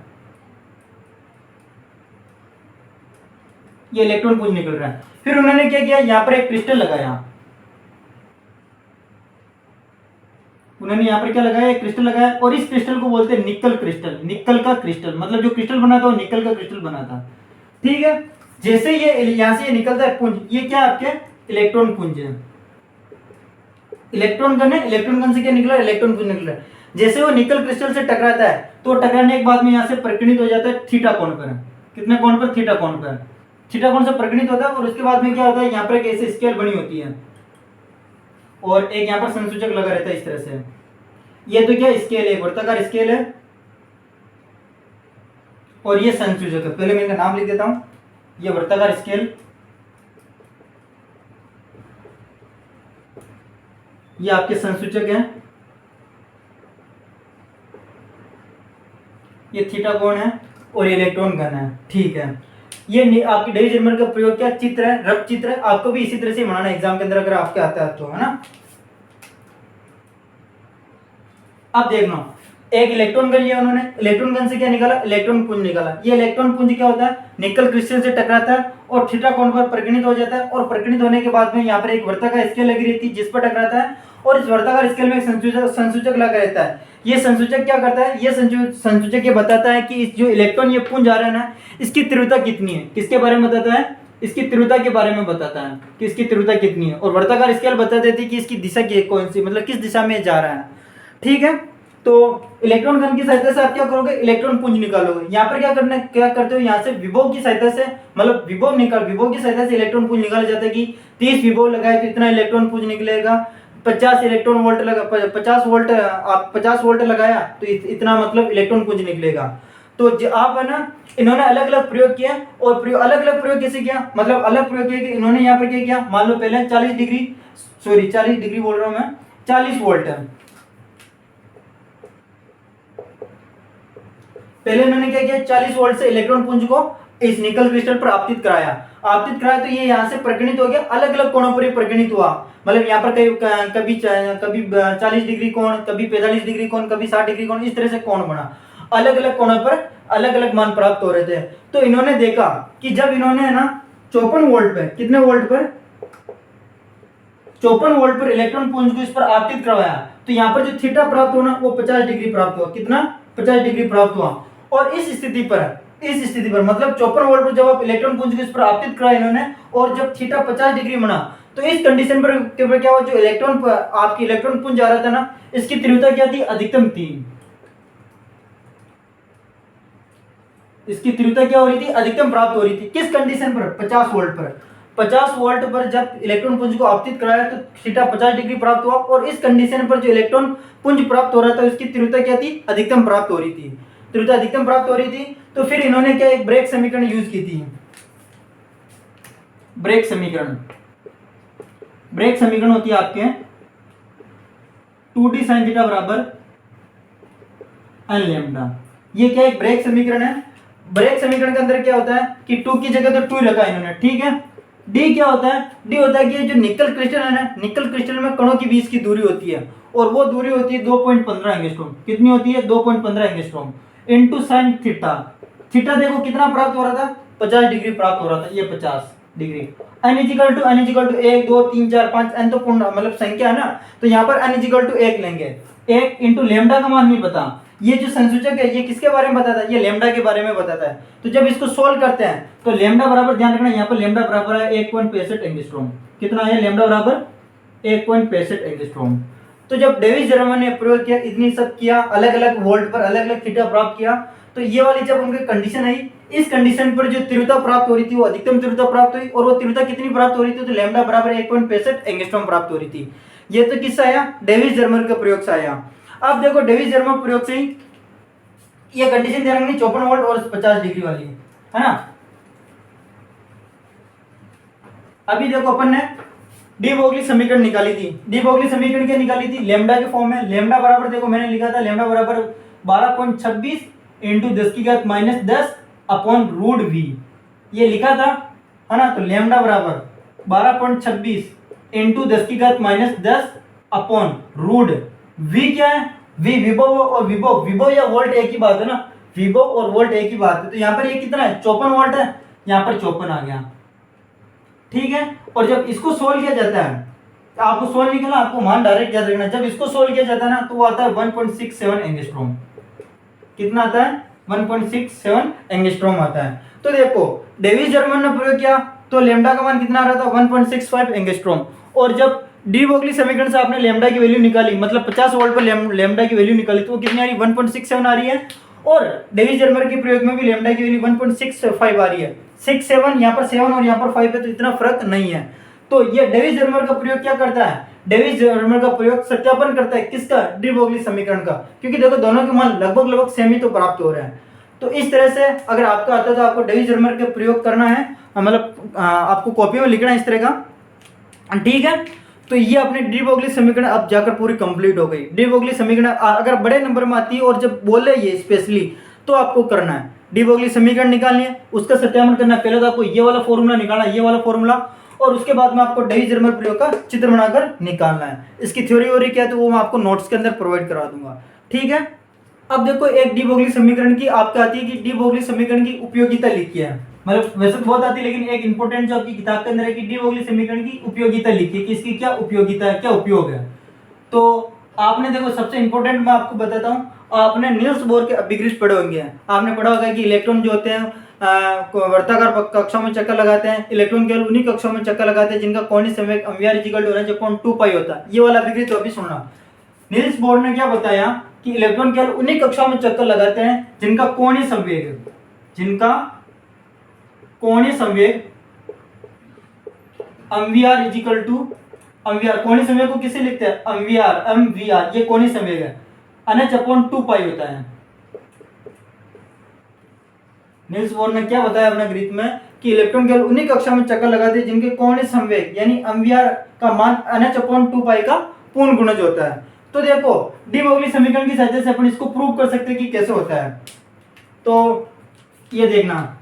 ये इलेक्ट्रॉन पुंज निकल रहा है, फिर उन्होंने क्या किया, यहाँ पर एक क्रिस्टल लगाया, उन्होंने यहाँ पर क्या लगाया, एक क्रिस्टल लगाया, और इस क्रिस्टल को बोलते हैं निकल क्रिस्टल, निकल का क्रिस्टल, मतलब जो क्रिस्टल बना था वो निकल का क्रिस्टल बना था। ठीक है, जैसे ये यहाँ से ये निकलता है पुंज, ये क्या आपके इलेक्ट्रॉन पुंज है, इलेक्ट्रॉन गन है, इलेक्ट्रॉन गन से क्या निकला, इलेक्ट्रॉन पुंज निकला। जैसे वो निकल क्रिस्टल से टकराता है तो टकराने के बाद में यहाँ से परिगणित हो जाता है थीटा कोण पर, कितने कोण पर, थीटा कोण पर, थीटा कोण से परिगणित होता है, और उसके बाद में क्या होता है, यहाँ पर एक ऐसी स्केल बनी होती है और एक यहाँ पर संसूचक लगा रहता है इस तरह से, ये तो क्या स्केल है, वर्ताकार स्केल है, और ये संसूचक है। पहले मैं इनका नाम लिख देता हूं, ये वर्ताकार स्केल, ये आपके संसूचक हैं, ये थीटा कोण है और ये इलेक्ट्रॉन घन है, ठीक है। ये आपकी डेविड जर्मर का प्रयोग क्या चित्र है, रफ चित्र है, आपको भी इसी तरह से बनाना है एग्जाम के अंदर अगर आपके आता है तो, है ना। अब देखना, एक इलेक्ट्रॉन गन लिया उन्होंने, इलेक्ट्रॉन गन से क्या निकाला, इलेक्ट्रॉन पुंज निकाला। ये इलेक्ट्रॉन पुंज क्या होता है, निकल क्रिस्टल से टकराता है और थीटा कोण पर परिगणित हो जाता है, और परिगणित होने के बाद में यहाँ पर एक वर्ताकार स्केल लगी रहती है जिस पर टकराता है, और इस वर्ताकार स्केल में एक संसूचक लगा रहता है। ये संसूचक क्या करता है, ये संसूचक ये बताता है कि इस जो इलेक्ट्रॉन ये पुंज आ रहा है ना, इसकी तीव्रता कितनी है, किसके बारे में बताता है, इसकी तीव्रता के बारे में बताता है कि इसकी तीव्रता कितनी है, और वर्ताकार स्केल बता देती है कि इसकी दिशा कौन सी, मतलब किस दिशा में जा रहा है, ठीक है। तो इलेक्ट्रॉन गन की सहायता से आप क्या करोगे, इलेक्ट्रॉन पुंज निकालोगे। यहाँ पर क्या करते हो, यहाँ से विभव की सहायता से, मतलब विभव की सहायता से इलेक्ट्रॉन पुंज निकाला जाता है कि 30 विभव लगाए तो इतना इलेक्ट्रॉन पुंज निकलेगा, 50 इलेक्ट्रॉन वोल्ट लगा 50 वोल्ट, आप 50 वोल्ट लगाया तो इतना मतलब इलेक्ट्रॉन पुंज निकलेगा। तो आप है ना, इन्होंने अलग अलग प्रयोग किया, और अलग अलग प्रयोग कैसे किया, मतलब अलग प्रयोग किया कि इन्होंने यहाँ पर क्या किया, मान लो पहले 40 डिग्री बोल रहा हूँ मैं, 40 वोल्ट है। पहले मैंने क्या किया, 40 वोल्ट से इलेक्ट्रॉन पुंज को इस निकल क्रिस्टल पर आपतित कराया तो ये यहाँ से परिगणित हो गया, अलग अलग कोणों पर परिगणित हुआ। मतलब यहाँ पर कभी 40 डिग्री कोण, कभी 45 डिग्री कोण, कभी 60 डिग्री कोण, इस तरह से कोण बना, अलग अलग कोणों पर अलग अलग मान प्राप्त हो रहे थे। तो इन्होंने देखा कि जब इन्होंने है ना 54 वोल्ट पर, कितने वोल्ट पर, 54 वोल्ट पर इलेक्ट्रॉन पुंज को इस पर आपतित करवाया, तो यहाँ पर जो थीटा प्राप्त होना वो 50 डिग्री प्राप्त हुआ, कितना, 50 डिग्री प्राप्त हुआ। और इस स्थिति पर मतलब 54 वोल्ट पर जब आप इलेक्ट्रॉन पुंज को इस पर आपतित कराया इन्होंने, और जब थीटा 50 डिग्री बना, तो इस कंडीशन पर क्या हुआ, जो आपकी इलेक्ट्रॉन पुंज आ रहा था ना, इसकी तीव्रता क्या थी, अधिकतम थी। इसकी तीव्रता क्या हो रही थी, अधिकतम प्राप्त हो रही थी। किस कंडीशन पर, 50 वोल्ट पर। 50 वोल्ट पर जब इलेक्ट्रॉन पुंज को आपतित कराया तो थीटा 50 डिग्री प्राप्त हुआ, और इस कंडीशन पर जो इलेक्ट्रॉन पुंज प्राप्त हो रहा था उसकी तीव्रता क्या थी, अधिकतम प्राप्त हो रही थी, तीव्रता अधिकतम प्राप्त हो रही थी। तो फिर इन्होंने क्या, एक ब्रेक समीकरण यूज की थी, ब्रेक समीकरण होती है आपके 2d sin थीटा बराबर n लैम्डा। ये क्या, एक ब्रेक समीकरण है। ब्रेक समीकरण के अंदर क्या होता है कि 2 की जगह तो 2 रखा इन्होंने, ठीक है। डी क्या होता है, डी होता है कि जो निकल क्रिस्टल है ना, निकल क्रिस्टल में कणों के बीच की दूरी होती है, और वो दूरी होती है 2.15 एंगस्ट्रॉम। कितनी होती है, 2.15 angstrom into sine theta. Theta देखो कितना प्राप्त हो रहा था, 50 डिग्री प्राप्त हो रहा था, ये 50 डिग्री। n इजिकल टू 1 2 3 4 5, n तो पूर्ण मतलब संख्या है ना, तो यहाँ पर n इजिकल टू 1 लेंगे, 1 इंटू लेमडा का मान नहीं पता। ये जो संसूचक है ये किसके बारे में बताता है, ये लेमडा के बारे में बताता है। तो जब इसको सोल्व करते हैं तो लेमडा बराबर, ध्यान रखना यहाँ पर लेमडा बराबर है 1.65 एंगस्ट्रॉम। कितना है लेमडा बराबर, 1.65 एंगस्ट्रॉम। तो जब डेविड जर्मन ने प्रयोग किया, इतनी सब किया, अलग अलग वोल्ट पर अलग अलग थीटा प्राप्त किया, तो ये वाली जब उनकी कंडीशन आई, इस कंडीशन पर जो तीव्रता प्राप्त हो रही थी वो अधिकतम तीव्रता प्राप्त हुई, और वो तीव्रता कितनी प्राप्त हो रही थी, तो लेमडा बराबर 1.65 एंगस्ट्रॉम प्राप्त हो रही थी। ये तो किससे आया, डेविड जर्मन के प्रयोग से आया। अब देखो डेविड जर्मन प्रयोग से ही ये कंडीशन दे रखनी 54 वोल्ट और 50 डिग्री वाली है ना। अभी देखो अपन ने डी ब्रोगली समीकरण निकाली थी। डी ब्रोगली समीकरण क्या निकाली थी, लेमडा के फॉर्म में। लेमडा बराबर देखो मैंने लिखा था, लेमडा बराबर 12.26 इंटू 10⁻10 अपॉन रूट वी, ये लिखा था है ना। तो लेमडा बराबर 12.26 इंटू 10⁻10 अपॉन रूट वी क्या है, वी विभव और विभव या वोल्ट एक ही बात है ना, विभव और वोल्ट एक ही बात है। तो यहाँ पर ये कितना है, 54 वोल्ट है, यहाँ पर 54 आ गया, ठीक है। और जब इसको सोल्व किया जाता है, तो आपको सोल्व निकला, आपको मान डायरेक्ट याद रखना, जब इसको सोल्व किया जाता है ना तो वो आता है 1.67 एंगस्ट्रॉम। कितना आता है, 1.67 एंगस्ट्रॉम आता है। तो देखो डेविड जर्मन ने प्रयोग किया तो लेमडा का मान कितना आ रहा था, 1.65 एंगस्ट्रॉम। और जब डी ब्रोगली समीकरण से आपने लेमडा की वैल्यू निकाली, मतलब 50 वोल्ट पर लेमडा की वैल्यू निकाली, तो वो कितनी आ रही है, 1.67 आ रही है। और डेविड जर्मन के प्रयोग में भी लेमडा की वैल्यू 1.65 आ रही है। 67 यहाँ पर 7 और यहाँ पर 5 है, तो इतना फर्क नहीं है। तो ये डेविड जर्मन का प्रयोग क्या करता है, डेविड जर्मन का प्रयोग सत्यापन करता है किसका, डी ब्रोगली समीकरण का, क्योंकि देखो दोनों के मान लगभग सेम ही तो प्राप्त हो रहे हैं। तो इस तरह से अगर आपका आता है तो आपको डेविड जर्मन का प्रयोग करना है, मतलब आपको कॉपी में लिखना है इस तरह का, ठीक है। तो ये अपने डी ब्रोगली समीकरण अब जाकर पूरी कंप्लीट हो गई। डी ब्रोगली समीकरण अगर बड़े नंबर में आती है और जब बोले ये स्पेशली, तो आपको करना है डी ब्रोगली समीकरण निकालनी है, उसका सत्यापन करना है। पहले तो आपको ये वाला फॉर्मूला निकालना है, ये वाला फॉर्मूला, और उसके बाद में आपको डही जर्मल प्रयोग का चित्र बनाकर निकालना है। इसकी थ्योरी वोरी क्या है तो वो मैं आपको नोट्स के अंदर प्रोवाइड करा दूंगा, ठीक है। अब देखो एक डी ब्रोगली समीकरण की आपको आती है कि डी ब्रोगली समीकरण की उपयोगिता लिखी है, मतलब वैसे तो बहुत आती है लेकिन एक इंपॉर्टेंट जो आपकी किताब के अंदर है कि डी ब्रोगली समीकरण की उपयोगिता लिखी है कि इसकी क्या उपयोगिता है, क्या उपयोग है। तो आपने देखो सबसे इंपॉर्टेंट मैं आपको बताता हूँ, आपने नील्स बोर के अभिग्रित पढ़े होंगे, आपने पढ़ा होगा कि इलेक्ट्रॉन जो होते हैं वर्ताकार कक्षाओं में चक्कर लगाते हैं, इलेक्ट्रॉन केवल उन्हीं कक्षाओं में चक्कर लगाते हैं जिनका कोणीय संवेग mvr/2π होता है। ये वाला अभिग्रित अभी सुनना, नील्स बोर ने क्या बताया कि इलेक्ट्रॉन केवल उन्हीं कक्षाओं में चक्कर लगाते हैं जिनका कोणीय संवेग, जिनका कोणीय संवेग mvr कोणीय संवेग को किसे लिखते हैं, mvr, ये कोणीय संवेग है, nh/2π होता है। नील्स बोर ने क्या बताया अपने गृह में कि इलेक्ट्रॉन केवल उन्हीं कक्षा में चक्कर लगाते हैं जिनके कोणीय संवेग यानी mvr का मान nh/2π का पूर्ण गुणज होता है। तो देखो डी ब्रोगली समीकरण की सहायता से अपन इसको प्रूव कर सकते हैं कि कैसे होता है। तो ये देखना,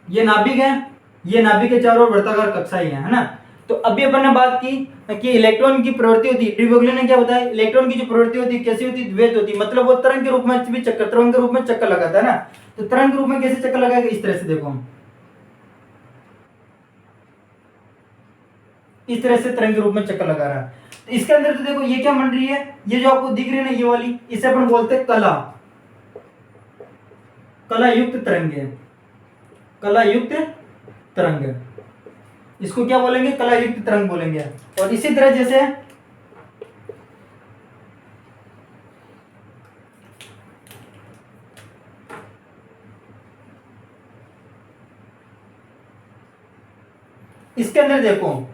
ये नाभिक है, ये नाभिक के चारों ओर वर्ताकार कक्षा ही है ना। तो अभी अपन ने बात की कि इलेक्ट्रॉन की प्रवृत्ति होती है, डी ब्रोगली ने क्या बताया, इलेक्ट्रॉन की जो प्रवृत्ति होती है कैसी होती है, द्वैत होती है, मतलब वो तरंग के रूप में भी चक्कर, तरंग के रूप में चक्कर लगाता है ना। तो तरंग के रूप में कैसे चक्कर लगाएगा, इस तरह से देखो, इस तरह से तरंग के रूप में चक्कर लगा रहा है। तो इसके अंदर तो देखो ये क्या बन रही है, ये जो आपको दिख रही है ना ये वाली, इसे अपन बोलते हैं कला, कला युक्त तरंग है, कला युक्त तरंग, इसको क्या बोलेंगे, कला युक्त तरंग बोलेंगे। और इसी तरह जैसे इसके अंदर देखो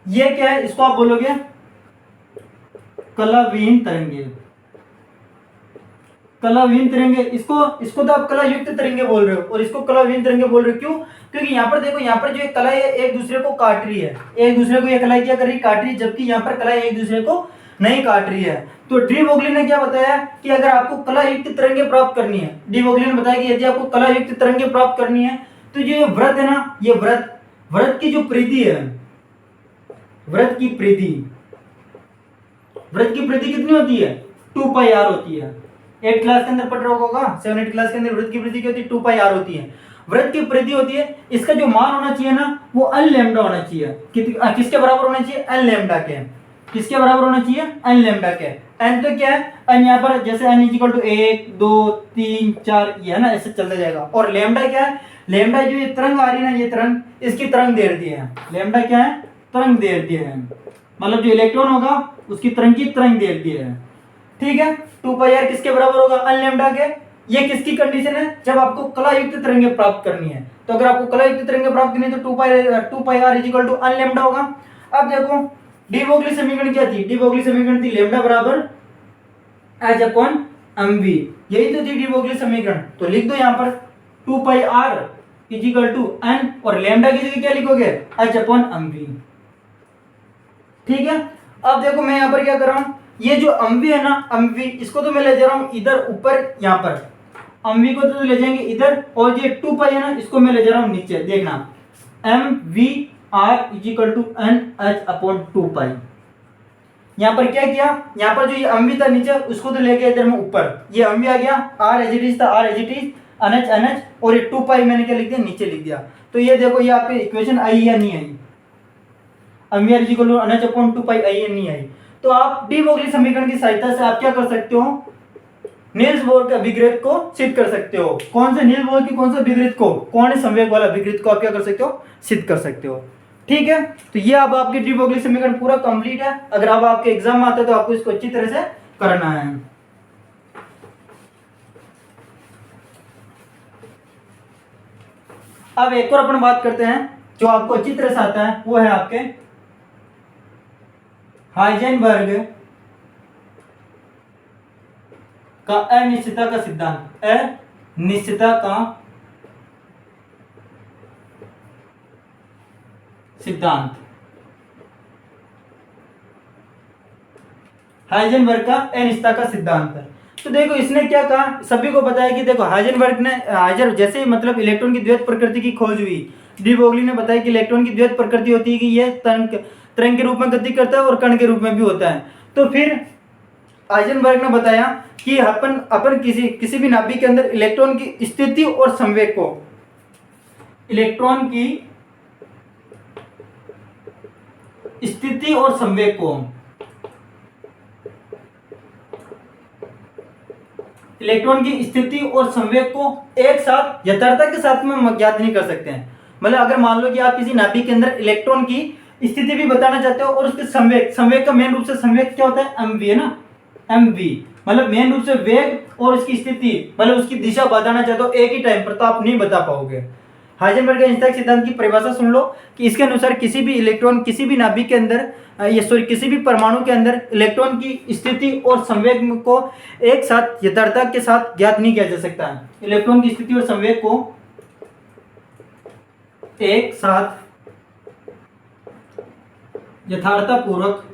ये क्या है, इसको आप बोलोगे कलाविहीन तरंगे, कलाविहीन तरंगे, इसको तो आप कला युक्त तरंगे बोल रहे हो और इसको कलाविहीन तरंगे बोल रहे हो। क्यों, क्योंकि यहाँ पर देखो, यहाँ पर जो कला है एक दूसरे को काट रही है, एक दूसरे को ये कला क्या कर रही, काट रही है, जबकि यहाँ पर कला एक दूसरे को नहीं काट रही है। तो डी ब्रोगली ने क्या बताया कि अगर आपको कला युक्त तरंगे प्राप्त करनी है, डी ब्रोगली ने बताया कि यदि आपको कला युक्त तरंगे प्राप्त करनी है तो ये व्रत है ना, ये व्रत की जो परिधि है, व्रत की परिधि कितनी होती है, 2πr होती है। 8 क्लास के अंदर पढ़ रहा होगा, 7-8 क्लास के अंदर व्रत की परिधि क्या होती है, 2πr होती है। व्रत की परिधि होती है, इसका जो मान होना चाहिए ना वो n लैम्डा होना चाहिए। किसके बराबर होना चाहिए, n लैम्डा के। किसके बराबर होना चाहिए, n लैम्डा के। n तो क्या है, n यहाँ पर जैसे n = 1 2 3 4 ये है ना, ऐसे चलता जाएगा। और लैम्डा क्या है, लैम्डा जो ये तरंग आ रही है ना, ये तरंग, इसकी तरंग दैर्ध्य है। लैम्डा क्या है, तरंग दैर्ध्य है, मतलब जो इलेक्ट्रॉन होगा उसकी तरंग की तरंग दैर्ध्य है, ठीक है। 2πr किसके बराबर होगा, n लैम्डा के। ये किसकी कंडीशन है, जब आपको कला युक्त तरंगे प्राप्त करनी है। तो अगर आपको कला युक्त तरंगे प्राप्त करनी है तो 2πr = n लैम्डा होगा। अब देखो डी ब्रोगली समीकरण क्या थी, डी ब्रोगली समीकरण थी लैम्डा बराबर h/mv, यही तो थी डी ब्रोगली समीकरण। तो लिख दो यहाँ पर 2πr = n और लैम्डा की जगह क्या लिखोगे, h/mv, ठीक है। अब देखो मैं यहाँ पर क्या कर रहा हूँ, ये जो mv है ना, mv इसको तो मैं ले जा रहा हूँ इधर ऊपर, यहाँ पर mv को तो ले जाएंगे इधर, और ये 2π है ना इसको मैं ले जा रहा हूँ नीचे। देखना mvr = nh/2π। यहाँ पर क्या किया, यहाँ पर जो ये mv था नीचे उसको तो ले गया इधर मैं ऊपर, ये mv आ गया, r एज इट इज था, r as it is, nh और ये 2π मैंने क्या लिख दिया, नीचे लिख दिया। तो ये देखो ये आपकी इक्वेशन आई या नहीं आई, mvr = nh/2π आई या नहीं आई। तो आप डी ब्रोगली समीकरण की सहायता से आप क्या कर सकते हो, नील्स बोर के अभिग्रहित को सिद्ध कर सकते हो। कौन से नील्स बोर की कौन से अभिग्रहित को, कोणीय संवेग वाला अभिग्रहित को आप क्या कर सकते हो, सिद्ध कर सकते हो, ठीक है। तो ये अब आपकी डी ब्रोगली समीकरण पूरा कंप्लीट है। अगर अब आपके एग्जाम में आता है तो आपको इसको अच्छी तरह से करना है। अब एक और अपन बात करते हैं जो आपको अच्छी तरह से आता है, वो है आपके हाइजेनबर्ग का अनिश्चितता का सिद्धांत, अनिश्चितता का सिद्धांत, हाइजेनबर्ग का अनिश्चितता का सिद्धांत। तो देखो इसने क्या कहा, सभी को पता है कि देखो हाइजेनबर्ग ने जैसे ही मतलब इलेक्ट्रॉन की द्वैत प्रकृति की खोज हुई, डी ब्रोगली ने बताया कि इलेक्ट्रॉन की द्वैत प्रकृति होती है कि यह तरंग के रूप में गति करता है और कण के रूप में भी होता है। तो फिर हाइजेनबर्ग ने बताया कि अपन किसी भी नाभिक के अंदर इलेक्ट्रॉन की स्थिति और संवेग को, इलेक्ट्रॉन की स्थिति और संवेग को, इलेक्ट्रॉन की स्थिति और संवेग को एक साथ यथार्थता के साथ में ज्ञात नहीं कर सकते हैं। मतलब अगर मान लो कि आप किसी नाभिक के अंदर इलेक्ट्रॉन की स्थिति भी बताना चाहते हो और उसके संवेग का मेन रूप से संवेग क्या होता है, एमवी है ना, एमवी मतलब मेन रूप से वेग और उसकी स्थिति मतलब उसकी दिशा बताना चाहते हो एक ही टाइम पर, तो आप नहीं बता पाओगे। हाइजेनबर्ग के आइंस्टाइन सिद्धांत की परिभाषा सुन लो कि इसके अनुसार किसी भी इलेक्ट्रॉन किसी भी नाभिक के अंदर किसी भी परमाणु के अंदर इलेक्ट्रॉन की स्थिति और संवेग को एक साथ यथार्थता के साथ ज्ञात नहीं किया जा सकता है। इलेक्ट्रॉन की स्थिति और संवेग को एक साथ यथार्थतापूर्वक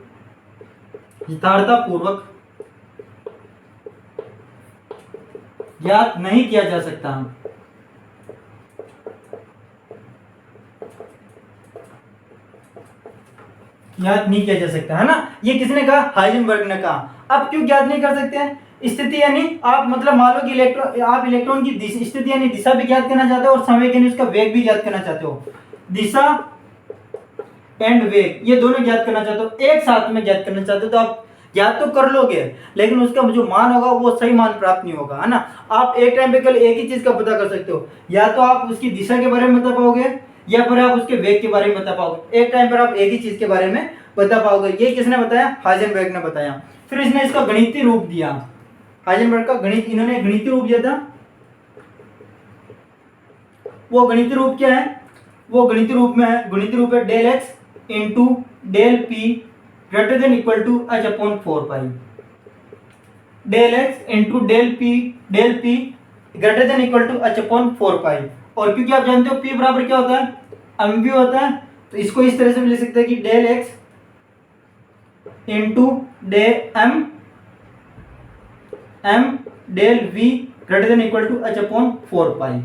ज्ञात नहीं किया जा सकता। ज्ञात नहीं किया जा सकता है ना, ये किसने कहा, हाइजेनबर्ग ने कहा। अब क्यों ज्ञात नहीं कर सकते हैं, स्थिति यानी आप मतलब मान लो कि आप इलेक्ट्रॉन की स्थिति यानी दिशा भी ज्ञात करना चाहते हो और संवेग यानी उसका वेग भी ज्ञात करना चाहते हो। दिशा एंड वेग ये दोनों ज्ञात करना चाहते हो, एक साथ में ज्ञात करना चाहते हो, तो आप ज्ञात तो कर लोगे लेकिन उसका जो मान होगा वो सही मान प्राप्त नहीं होगा, है ना। आप एक टाइम पे केवल एक ही चीज का पता कर सकते हो, या तो आप उसकी दिशा के बारे में बता पाओगे या फिर आप उसके वेग के बारे में बता पाओगे। एक टाइम पर आप एक ही चीज के बारे में बता पाओगे। ये किसने बताया, हाइजेनबर्ग ने बताया। फिर इसने इसका गणितीय रूप दिया, हाइजेनबर्ग का इन्होंने गणितीय रूप दिया था। वो गणितीय रूप क्या है, वो गणितीय रूप है del x into del p greater than equal to h upon 4 pi. Del x into del p greater than equal to h upon 4 pi. और क्योंकि आप जानते हो p बराबर क्या होता है, mv होता है, तो इसको इस तरह से भी लिख सकते हैं कि del x into del m del v greater than equal to h upon 4 pi.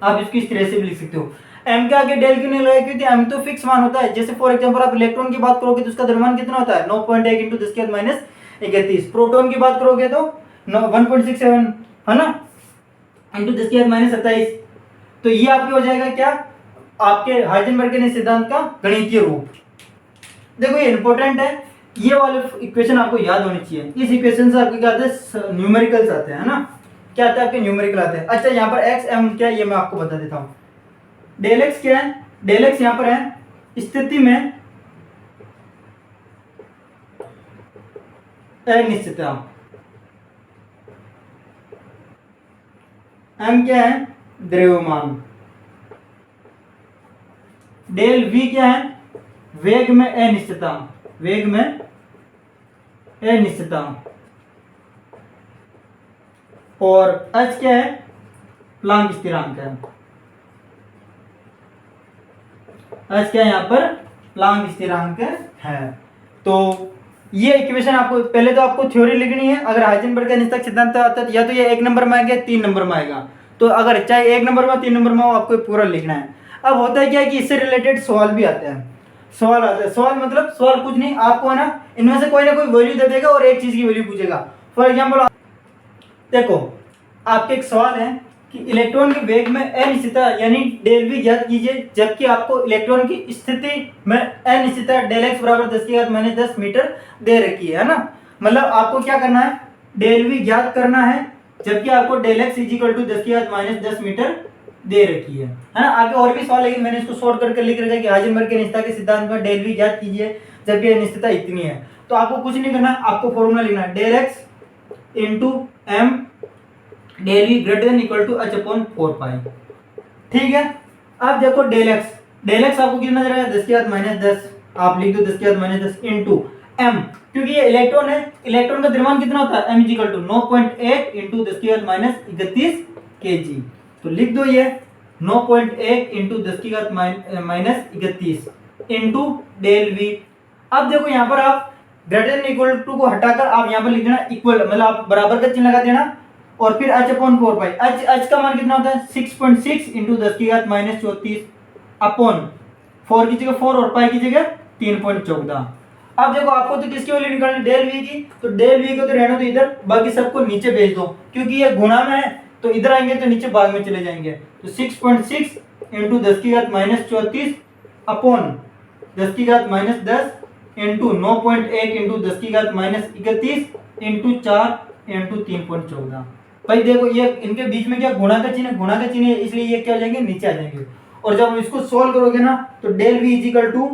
आप इसको इस तरह से भी लिख सकते हो। m के आगे डेल क्यों नहीं लगाया, क्योंकि m तो फिक्स मान होता है। जैसे फॉर एग्जांपल आप इलेक्ट्रॉन की बात करोगे तो उसका द्रव्यमान कितना होता है, 9.1 इंटू 10 की घात माइनस 31। प्रोटॉन की बात करोगे तो 1.67 है ना, इंटू 10 की घात माइनस 27। तो ये आपके हो जाएगा क्या, आपके हाइजेनबर्ग के सिद्धांत का गणितीय रूप। देखो ये इंपॉर्टेंट है, ये वाले इक्वेशन आपको याद होनी चाहिए। इस इक्वेशन से आपके क्या आते हैं, न्यूमेरिकल्स आते हैं, है ना। क्या आता है, आपके न्यूमेरिकल आते हैं। अच्छा यहाँ पर एक्स एम क्या है ये मैं आपको बता देता हूँ। डेल एक्स क्या है, डेल एक्स यहाँ पर है स्थिति में अनिश्चितता, एम क्या है द्रव्यमान, डेल वी क्या है वेग में अनिश्चितता, और एच क्या है प्लांक स्थिरांक है। एच क्या है यहाँ पर प्लांक स्थिरांक है। तो ये इक्वेशन आपको पहले तो आपको थ्योरी लिखनी है। अगर हाइजेनबर्ग का अनिश्चितता सिद्धांत आता है या तो ये 1 नंबर में आएगा 3 नंबर में आएगा, तो अगर चाहे 1 नंबर में 3 नंबर में हो आपको पूरा लिखना है। अब होता है क्या है कि इससे रिलेटेड सवाल भी आते हैं, सवाल मतलब सवाल कुछ नहीं, आपको है ना इनमें से कोई ना कोई वैल्यू दे देगा और एक चीज की वैल्यू पूछेगा। फॉर एग्जाम्पल देखो आपके एक सवाल है कि इलेक्ट्रॉन के वेग में अनिश्चितता यानी डेल वी ज्ञात कीजिए, जबकि आपको इलेक्ट्रॉन की स्थिति में अनिश्चितता डेल एक्स बराबर 10 की घात माइनस 10 मीटर दे रखी है ना। मतलब आपको क्या करना है, डेल वी ज्ञात करना है, जबकि आपको del x is equal to 10 की घात माइनस 10 मीटर दे रखी है ना। आगे और भी सवाल, लेकिन मैंने इसको शॉर्ट करके लिख रखा है कि हाइजेनबर्ग के अनिश्चितता के सिद्धांत में डेल वी ज्ञात कीजिए जबकि अनिश्चितता इतनी है। तो आपको कुछ नहीं करना, आपको फॉर्मूला लिखना है del x into m del v greater than equal to h upon 4 pi. ठीक है, अब देखो डेल एक्स आपको कितना दे रहा है 10 की घात माइनस 10, आप लिख दो 10 की घात माइनस 10 इंटू एम, क्योंकि ये इलेक्ट्रॉन है, इलेक्ट्रॉन का द्रव्यमान कितना होता है, m is equal to 9.1 into 10 की घात माइनस 31 kg। तो लिख दो ये 9.1 इंटू 10 की घात माइनस 31 इंटू डेल वी। अब देखो यहाँ पर आप ग्रेटर देन इक्वल टू को हटाकर आप यहाँ पर लिख देना इक्वल, मतलब आप बराबर का चिन्ह लगा देना और फिर h अपॉन 4 पाई। h का मान कितना होता है 6.6 इंटू 10 की घात माइनस 34 अपॉन 4 की जगह 4 और पाई की जगह 3.14। अब देखो आपको तो किसकी वैल्यू निकालनी, डेल वी की, तो डेल वी को तो रहने दो इधर, बाकी सबको नीचे भेज दो क्योंकि ये गुणा में है तो इधर आएंगे तो नीचे भाग में चले जाएंगे। तो 6.6 इंटू 10 की घात माइनस 34 अपॉन 10 की घात माइनस 10 इंटू 9.1 इंटू 10 की घात माइनस 31 इंटू 4 इंटू 3.14। भाई देखो ये इनके बीच में क्या गुणा का चिन्ह है, इसलिए ये क्या हो जाएंगे नीचे आ जाएंगे। और जब इसको सोल्व करोगे ना तो डेल वी इजिकल टू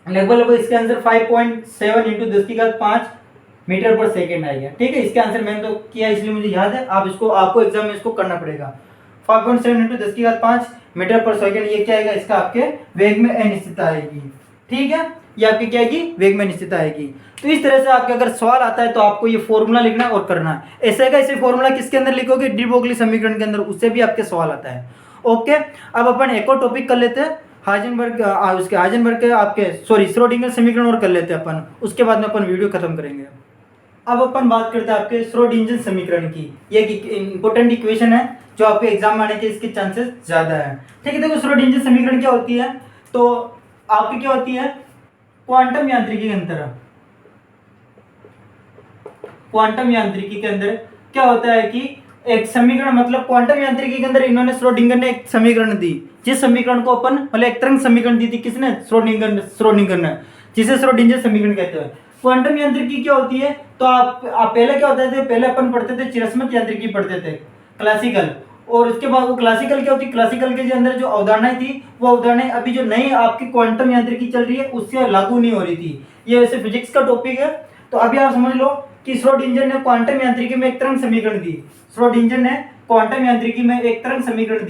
लगभग इसके आंसर 5.7 इंटू 10 की घात 5 मीटर पर सेकेंड आएगा। ठीक है, इसके आंसर मैंने तो किया इसलिए मुझे याद है, आप इसको आपको एग्जाम में इसको करना पड़ेगा। 5.7 इंटू 10 की घात 5 मीटर पर सेकेंड, ये क्या आएगा, इसका आपके वेग में अनिश्चितता आएगी। ठीक है, ये आपकी क्या आएगी, वेग में अनिश्चितता आएगी। तो इस तरह से आपके अगर सवाल आता है तो आपको ये फॉर्मूला लिखना और करना है। ऐसे का ऐसे फॉर्मूला किसके अंदर लिखोगे, डी ब्रोगली समीकरण के अंदर, उससे भी आपके सवाल आता है। ओके, अब अपन एक और टॉपिक कर लेते हैं, हाइजेनबर्ग के आपके श्रोडिंगर समीकरण और कर लेते हैं अपन, उसके बाद में अपन वीडियो खत्म करेंगे। अब अपन बात करते हैं आपके श्रोडिंगर समीकरण की। ये इंपॉर्टेंट इक्वेशन है जो आपके एग्जाम में आने के इसके चांसेस ज्यादा है। ठीक है, देखो श्रोडिंगर समीकरण क्या होती है, तो आपकी क्या होती है, क्वांटम यांत्रिकी के अंदर, क्वांटम यांत्रिकी के अंदर क्या होता है कि एक समीकरण, मतलब क्वांटम यांत्रिकी के अंदर इन्होंने श्रोडिंगर ने एक समीकरण दी, जिस समीकरण को अपन मतलब एक तरंग समीकरण दी थी किसने, श्रोडिंगर ने, जिसे श्रोडिंगर समीकरण कहते हैं। क्वांटम यांत्रिकी क्या होती है, तो आप पहले क्या होते थे, पहले अपन पढ़ते थे चिरस्मृत यांत्रिकी पढ़ते थे, क्लासिकल, और उसके बाद वो क्लासिकल क्या होती है, क्लासिकल के अंदर जो अवधारणाएं थी वो अवधारणाएं अभी जो नई आपकी क्वांटम यांत्रिकी चल रही है उससे लागू नहीं हो रही थी। ये वैसे फिजिक्स का टॉपिक है, तो अभी आप समझ लो कि श्रोडिंगर ने क्वांटम यांत्रिकी में एक तरंग समीकरण दी, श्रोडिंगर ने क्वांटम यांत्रिकी में एक तरंग समीकरण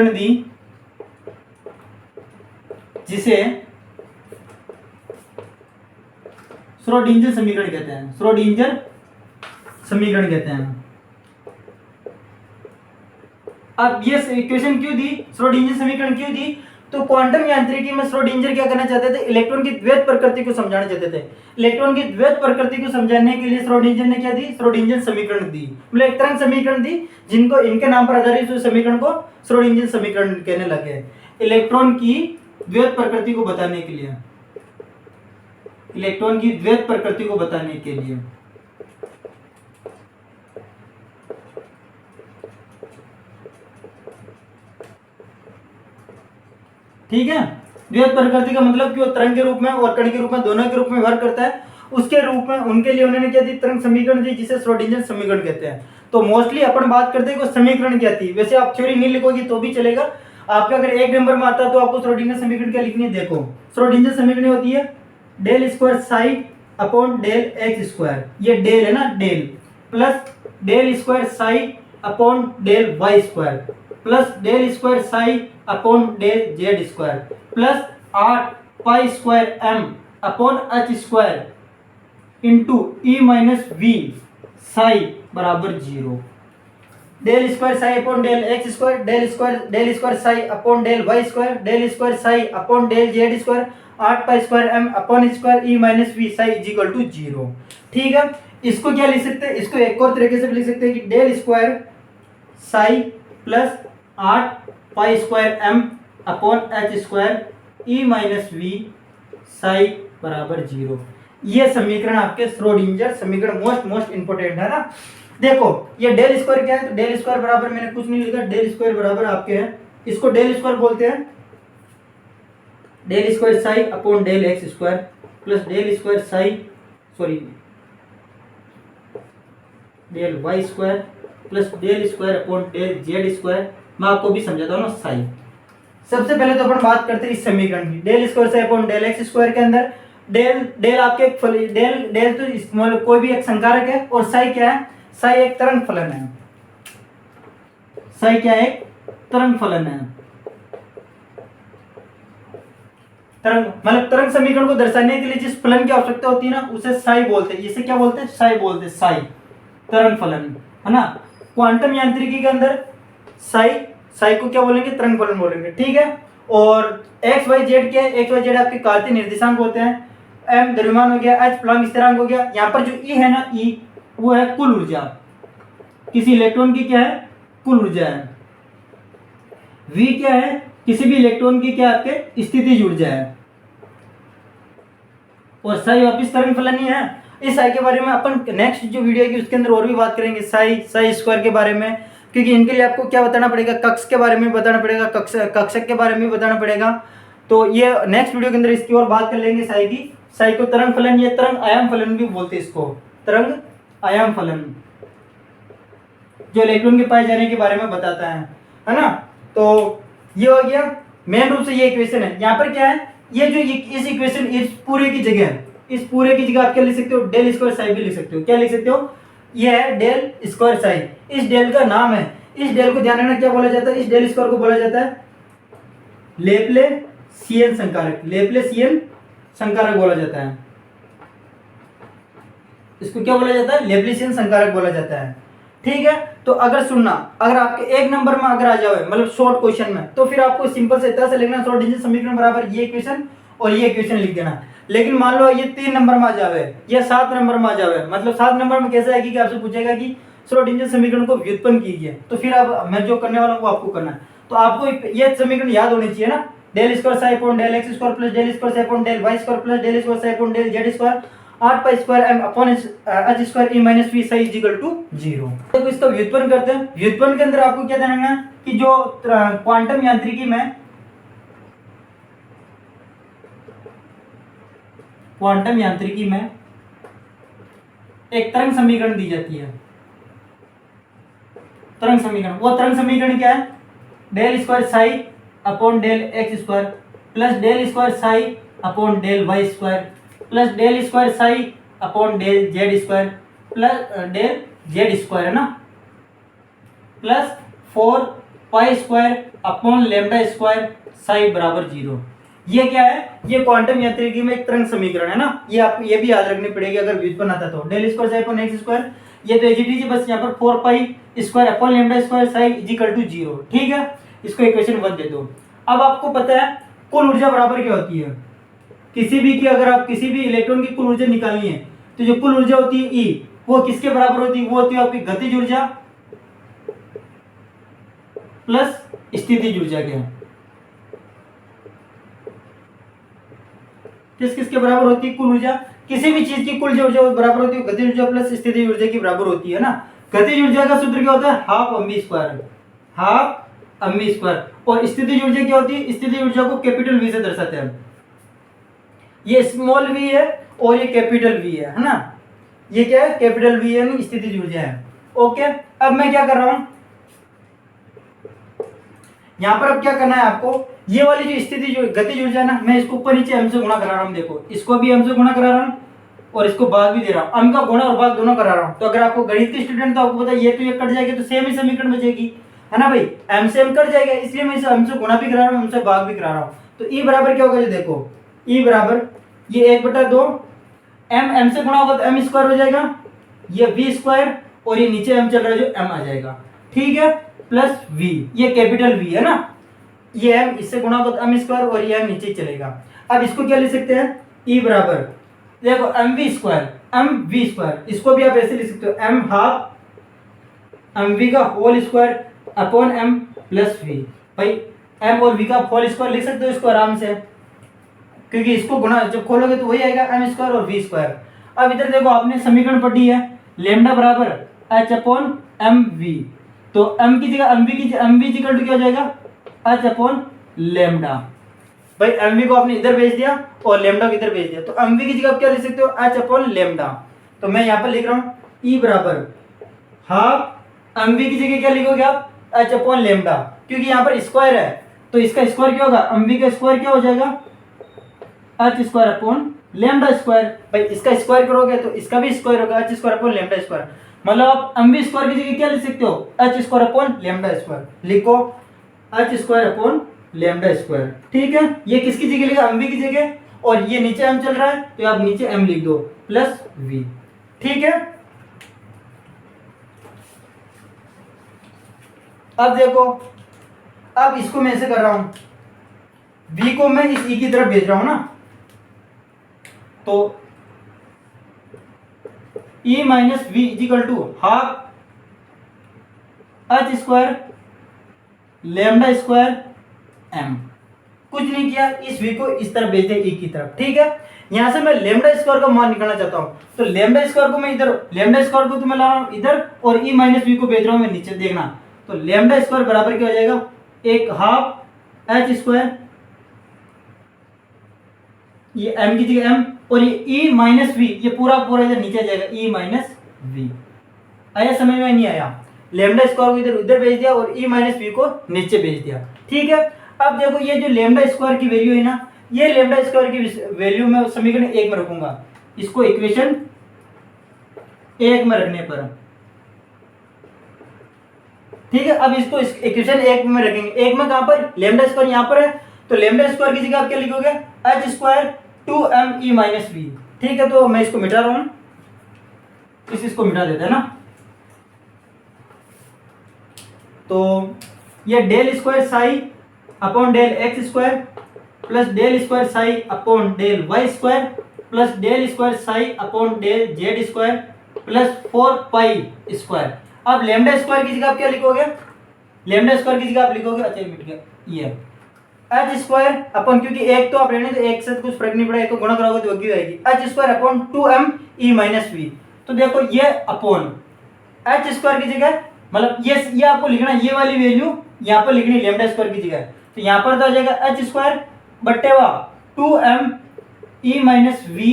दी, जिसे श्रोडिंगर समीकरण कहते हैं, श्रोडिंगर समीकरण कहते हैं। अब ये इक्वेशन क्यों दी, श्रोडिंगर समीकरण क्यों दी, तो क्वांटम यांत्रिकी में श्रोडिंगर क्या करना चाहते थे, इलेक्ट्रॉन की द्वैत प्रकृति को समझाना चाहते थे। इलेक्ट्रॉन की द्वैत प्रकृति को समझाने के लिए श्रोडिंगर ने क्या दी, श्रोडिंगर समीकरण दी, मतलब एक तरंग समीकरण दी, जिनको इनके नाम पर आधारित उस समीकरण को श्रोडिंगर समीकरण कहने लगे, इलेक्ट्रॉन की द्वैत प्रकृति को बताने के लिए, इलेक्ट्रॉन की द्वैत प्रकृति को बताने के लिए। ठीक है, द्वैत प्रकृति का मतलब कि वो तरंग के रूप में और कण के रूप में, दोनों के रूप में व्यवहार करता है, उसके रूप में उनके लिए उन्होंने क्या दी, तरंग समीकरण दी, जिसे श्रोडिंगर समीकरण कहते हैं। तो मोस्टली अपन बात करते हैं कि समीकरण क्या थी, वैसे आप थ्योरी नहीं लिखोगे तो भी चलेगा, आपका अगर एक नंबर में आता तो आपको श्रोडिंगर समीकरण क्या लिखनी है, देखो श्रोडिंगर समीकरण होती है del square psi upon del x square, ये डेल है ना, del plus del square psi upon del y square plus del square psi upon del z square plus 8 pi square m upon h square into E minus V psi बराबर 0। Del square psi upon del x square, del square psi upon del y square, del square psi upon del z square, 8 pi square m upon square E minus V psi is equal to 0। ठीक है, इसको क्या लिख सकते हैं, इसको एक और तरीके से लिख सकते हैं कि del square psi plus 8 pi square m upon h square E minus V psi बराबर 0। ये समीकरण आपके श्रोडिंगर समीकरण मोस्ट इंपोर्टेंट है ना। देखो ये डेल स्क्वायर क्या है, तो डेल स्क्वायर बराबर मैंने कुछ नहीं लिखा, डेल स्क्वायर बराबर आपके है, इसको डेल स्क्वायर बोलते हैं del square psi upon del x square plus del square psi del y square plus del square upon del z square. मैं आपको भी समझाता हूँ ना साई। सबसे पहले तो अपन बात करते हैं इस समीकरण की, del square psi upon del x square के अंदर डेल आपके डेल तो कोई भी एक संकारक है, और साई क्या है, साई एक तरंग फलन है, साई क्या है, एक तरंग फलन है, तरंग मतलब तरंग समीकरण को दर्शाने के लिए जिस फलन की आवश्यकता होती है ना उसे साई बोलते हैं, इसे क्या बोलते हैं, साई बोलते हैं, साई तरंग फलन है ना। क्वांटम यांत्रिकी के अंदर साई को क्या बोलेंगे, तरंग फलन बोलेंगे। ठीक है, और एक्स वाई जेड क्या है, एक्स वाई जेड आपके कार्तीय निर्देशांक होते हैं, एम द्रव्यमान हो गया, एच प्लॉन्क स्थिरांक हो गया। यहाँ पर जो ई है ना, ई वो है कुल ऊर्जा, किसी इलेक्ट्रॉन की क्या है, कुल ऊर्जा है। वी क्या है, किसी भी इलेक्ट्रॉन की क्या आपके स्थितिज ऊर्जा है। और साई वापिस तरंग फलन ही है। इस साई के बारे में अपन नेक्स्ट जो वीडियो है उसके अंदर और भी बात करेंगे, साई स्क्वायर के बारे में, क्योंकि इनके लिए आपको क्या बताना पड़ेगा, कक्ष के बारे में बताना पड़ेगा, कक्षक के बारे में बताना पड़ेगा। तो ये नेक्स्ट वीडियो के अंदर इसकी और बात कर लेंगे साई की। साई को तरंग फलन या तरंग आयाम फलन भी बोलते हैं, इसको तरंग आयाम फलन, जो इलेक्ट्रॉन के पाए जाने के बारे में बताता है ना। तो ये हो गया मेन रूप से ये इक्वेशन है। यहाँ पर क्या है, ये जो इस इक्वेशन, इस पूरे की जगह आप क्या लिख सकते हो, डेल स्क्वायर साई भी लिख सकते हो। क्या लिख सकते हो, ये है डेल स्क्वायर साई, इस डेल का नाम है। इस डेल को ध्यान रखना क्या बोला जाता है, इस डेल स्क्वायर को बोला जाता है लेप्लेसियन संकारक, लेप्लेसियन संकारक बोला जाता है। इसको क्या बोला जाता है, लेप्लेसियन संकारक बोला जाता है। ठीक है, तो अगर सुनना, अगर आपके एक नंबर में अगर आ जाए, मतलब शॉर्ट क्वेश्चन में, तो फिर आपको सिंपल से इतना से लिखना, श्रोडिंगर समीकरण बराबर ये इक्वेशन और ये इक्वेशन लिख देना। लेकिन मान लो ये 3 नंबर में आ जावे या 7 नंबर में आ जावे, मतलब 7 नंबर में कैसा है कि आपसे पूछेगा कि श्रोडिंगर समीकरण को व्युत्पन्न कीजिए, तो फिर आप, मैं जो करने वाला हूँ वो आपको करना है। तो आपको ये समीकरण याद होनी चाहिए ना, del square psi upon del x square plus del square psi upon del y square plus del square psi upon del z square 8 pi square m upon h square E minus V psi is equal to 0। तो इसका व्युत्पन्न करते हैं। व्युत्पन्न के अंदर आपको क्या ध्यान रखना है कि जो क्वांटम यांत्रिकी में एक तरंग समीकरण दी जाती है, तरंग समीकरण। वो तरंग समीकरण क्या है, del square psi upon del x square plus del square psi upon del y square plus del square psi upon del z square plus del z square है ना, plus 4 pi square upon lambda square psi बराबर 0। ये क्या है, ये quantum यांत्रिकी में एक तरंग समीकरण है ना। ये आप ये भी याद रखनी पड़ेगी अगर व्युत्पन्न आता तो, del square psi upon x square, ये तो एजीटी बस यहाँ पर 4 pi square upon lambda square psi is equal to 0। ठीक है, इसको इक्वेशन 1 दे दो। अब आपको पता है कुल ऊर्जा बराबर क्या होती है, किसी भी की अगर आप किसी भी इलेक्ट्रॉन की कुल ऊर्जा निकालनी है तो जो कुल ऊर्जा होती है ई, वो किसके बराबर होती है, वो होती है आपकी गतिज ऊर्जा प्लस स्थितिज ऊर्जा के। किसके बराबर होती है कुल ऊर्जा, किसी भी चीज की कुल ऊर्जा बराबर होती है गतिज ऊर्जा प्लस स्थितिज ऊर्जा की बराबर होती है ना। गतिज ऊर्जा का सूत्र क्या होता है, half mv square, half mv square. और स्थितिज ऊर्जा क्या होती है, स्थितिज ऊर्जा को कैपिटल वी से दर्शाते हैं। ये स्मॉल वी है और ये कैपिटल वी है ना। ये क्या है, कैपिटल वी है, स्थितिज ऊर्जा है। ओके, अब मैं क्या कर रहा हूं यहां पर, अब क्या करना है आपको, ये वाली जो स्थिति जो गतिज ऊर्जा है ना, मैं इसको ऊपर नीचे m से गुणा करा रहा हूं। देखो, इसको भी m से गुणा करा रहा हूं और इसको भाग भी दे रहा हूं, m का गुणा और भाग दोनों करा रहा हूं। तो अगर आपको गणित के स्टूडेंट तो आपको पता है ये तो ये कट जाएगा तो सेम ही समीकरण बचेगी, है ना भाई, m से m कट जाएगा, इसलिए मैं इसे m से गुणा भी करा रहा हूं, m से भाग भी करा रहा हूं। तो e बराबर क्या होगा, ये देखो e बराबर ये 1/2 m से गुणा होगा तो m स्क्वायर हो जाएगा, ये v स्क्वायर और ये नीचे m चल रहा है जो m आ जाएगा। ठीक है, प्लस v, ये कैपिटल v है ना, ये m इससे गुणा होगा तो m स्क्वायर और ये m नीचे चलेगा। अब इसको क्या लिख सकते हैं, e बराबर देखो mv स्क्वायर, इसको भी आप ऐसे लिख सकते हो m हाफ mv का whole square upon m plus v। भाई m और v का होल स्क्वायर लिख सकते हो इसको आराम से, क्योंकि इसको गुणा जब खोलोगे तो वही आएगा m स्क्वायर और v स्क्वायर। अब इधर देखो आपने समीकरण पढ़ी है, लैम्डा बराबर h अपॉन mv, तो m की जगह mv इक्वल टू क्या हो जाएगा, h अपॉन लैम्डा। भाई mv को आपने इधर भेज दिया और लैम्डा को इधर भेज दिया, तो mv की जगह आप क्या लिख सकते हो, h अपॉन लैम्डा। तो मैं यहाँ पर लिख रहा हूँ e बराबर हाफ mv की जगह क्या लिखोगे आप, h अपॉन लैम्डा, क्योंकि यहाँ पर स्क्वायर है तो इसका स्क्वायर क्या होगा, mv का स्क्वायर क्या हो जाएगा, h square upon lambda square. भाई इसका स्क्वायर करोगे तो इसका भी स्क्वायर होगा, h square upon lambda square. मतलब आप mv स्क्वायर की जगह क्या लिख सकते हो, h square upon lambda square. लिखो h square upon lambda square. ठीक है, ये किसकी जगह लिखा, mv की जगह, और ये नीचे m चल रहा है तो आप नीचे m लिख दो प्लस v। ठीक है, अब देखो, अब इसको मैं ऐसे कर रहा हूं, v को मैं इस e की तरफ भेज रहा हूं ना, तो e minus V equal to half h square lambda square m। कुछ नहीं किया, इस v को इस तरफ भेज दिया e की तरफ। ठीक है, यहां से मैं लैम्डा स्क्वायर का मान निकालना चाहता हूं, तो लैम्डा स्क्वायर को मैं इधर, लैम्डा स्क्वायर को तो मैं ला रहा हूं इधर और e माइनस वी को भेज रहा हूं मैं नीचे। देखना, तो लैम्डा स्क्वायर बराबर क्या हो जाएगा, एक हाफ एच स्क्वायर, ये m की जगह m, और ये e माइनस वी, ये पूरा पूरा इधर नीचे आ जाएगा e माइनस वी। आया समझ में? नहीं आया? लैम्डा स्क्वायर को इधर उधर भेज दिया और e माइनस वी को नीचे भेज दिया। ठीक है, अब देखो ये जो लैम्डा स्क्वायर की वैल्यू है ना, ये लैम्डा स्क्वायर की वैल्यू मैं समीकरण 1 में रखूंगा, इसको इक्वेशन 1 में रखने पर। ठीक है, अब इसको इक्वेशन 1 में रखेंगे। 1 में कहां पर, लैम्डा स्क्वायर यहां पर है, तो लैम्डा स्क्वायर की जगह आप क्या लिखोगे, h square 2m e minus V. ठीक है, तो मैं इसको मिटा रहा हूं, इसको मिटा देते हैं ना, तो ये del square psi upon del x square plus del square psi upon del y square plus del square psi upon del z square plus 4 pi square. अब लैम्डा स्क्वायर की जगह आप क्या लिखोगे, लैम्डा स्क्वायर की जगह आप लिखोगे, अच्छा मिट गया, ये एच स्क्वायर अपॉन, क्योंकि एक तो आप रहने तो एक से कुछ फर्क नहीं पड़ा, एक को गुणा कराओगे तो वही आएगी, h square upon 2m e minus V. तो देखो ये अपॉन एच स्क्वायर की जगह, मतलब ये आपको लिखना, ये वाली वैल्यू यहाँ पर लिखनी लैम्डा स्क्वायर की जगह, तो यहाँ पर तो आ जाएगा एच स्क्वायर बटेवा 2m e minus V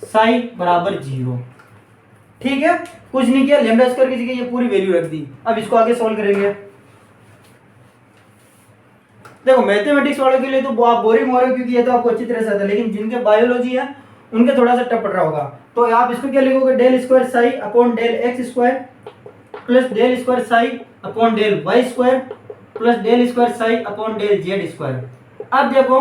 psi बराबर 0। ठीक है, कुछ नहीं किया, लैम्डा स्क्वायर की जगह ये पूरी वैल्यू रख दी। अब इसको आगे सॉल्व करेंगे। देखो मैथमेटिक्स वालों के लिए तो आप बोरिंग हो रहे हो, क्योंकि ये तो आपको अच्छी तरह से आता है, लेकिन जिनके बायोलॉजी है उनके थोड़ा सा टफ पड़ रहा होगा। तो आप इसको क्या लिखोगे, del square psi upon del x square plus del square psi upon del y square plus del square psi upon del z square. अब देखो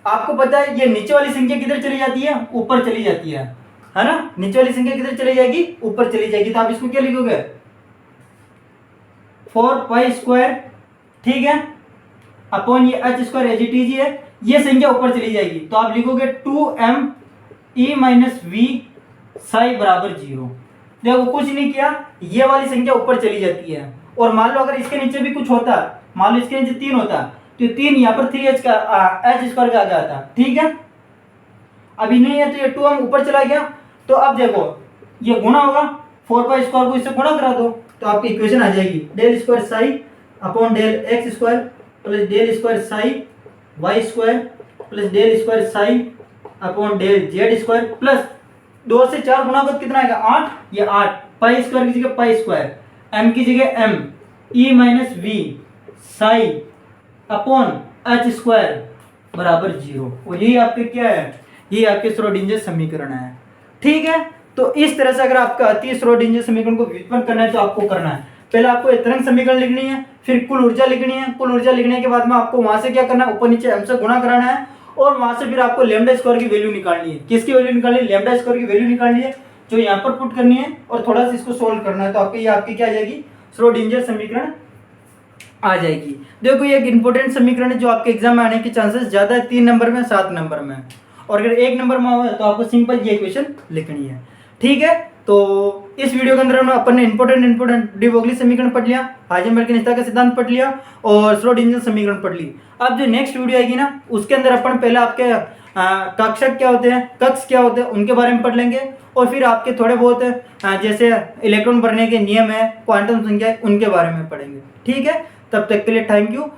आपको पता है ये नीचे वाली संख्या किधर चली जाती है, ऊपर चली जाती है ना, नीचे वाली संख्या किधर चली जाएगी, ऊपर चली जाएगी। तो आप इसको क्या लिखोगे, 4 पाई स्क्वायर, ठीक है, अपॉन ये H square H T G है, ये संख्या ऊपर चली जाएगी, तो आप लिखोगे 2m e minus V psi बराबर 0। देखो कुछ नहीं किया, ये वाली संख्या ऊपर चली जाती है, और मान लो अगर इसके नीचे भी कुछ होता, मान लो इसके नीचे 3 होता, तो 3 यहाँ पर 3h का एच स्क्वायर का आ जाता। ठीक है, अभी नहीं है तो ये 2m ऊपर चला गया, तो अब देखो ये गुणा होगा, 4 पाई स्क्वायर को इससे गुणा करा दो, तो आपकी इक्वेशन आ जाएगी del square psi upon del x square plus del square psi y square plus del square psi upon del z square plus 2 से 4 गुणा कर कितना आएगा, 8, ये 8 पाई स्क्वायर की जगह पाई स्क्वायर, m की जगह m e minus V psi upon h square बराबर 0। और यही आपके क्या है, ये आपके श्रोडिंगर समीकरण है। ठीक है, तो इस तरह से अगर आपका अति श्रोडिंगर समीकरण को व्युत्पन्न करना है तो आपको करना है, पहले आपको एक तरंग समीकरण लिखनी है, फिर कुल ऊर्जा लिखनी है, कुल ऊर्जा लिखने के बाद में आपको वहां से क्या करना है, ऊपर नीचे m से गुणा कराना है, और वहां से फिर आपको लैम्डा स्क्वायर की वैल्यू निकालनी है। किसकी वैल्यू निकालनी है, लैम्डा स्क्वायर की वैल्यू निकालनी है, जो यहाँ पर पुट करनी है, और थोड़ा सा इसको सोल्व करना है, तो आपकी ये आपकी क्या आ जाएगी, श्रोडिंगर समीकरण आ जाएगी। देखो ये एक इंपॉर्टेंट समीकरण है जो आपके एग्जाम में आने के चांसेस ज्यादा है, 3 नंबर में, 7 नंबर में, और अगर 1 नंबर में हो तो आपको सिंपल ये इक्वेशन लिखनी है। ठीक है, तो इस वीडियो के अंदर हम अपन ने इंपॉर्टेंट डी ब्रोगली समीकरण पढ़ लिया, हाइजेनबर्ग की निश्चयता का सिद्धांत पढ़ लिया, और श्रोडिंगर समीकरण पढ़ ली। अब जो नेक्स्ट वीडियो आएगी ना, उसके अंदर अपन पहले आपके कक्षक क्या होते हैं, कक्ष क्या होते हैं, उनके बारे में पढ़ लेंगे, और फिर आपके थोड़े बहुत जैसे इलेक्ट्रॉन भरने के नियम है, क्वांटम संख्या, उनके बारे में पढ़ेंगे। ठीक है, तब तक के लिए थैंक यू।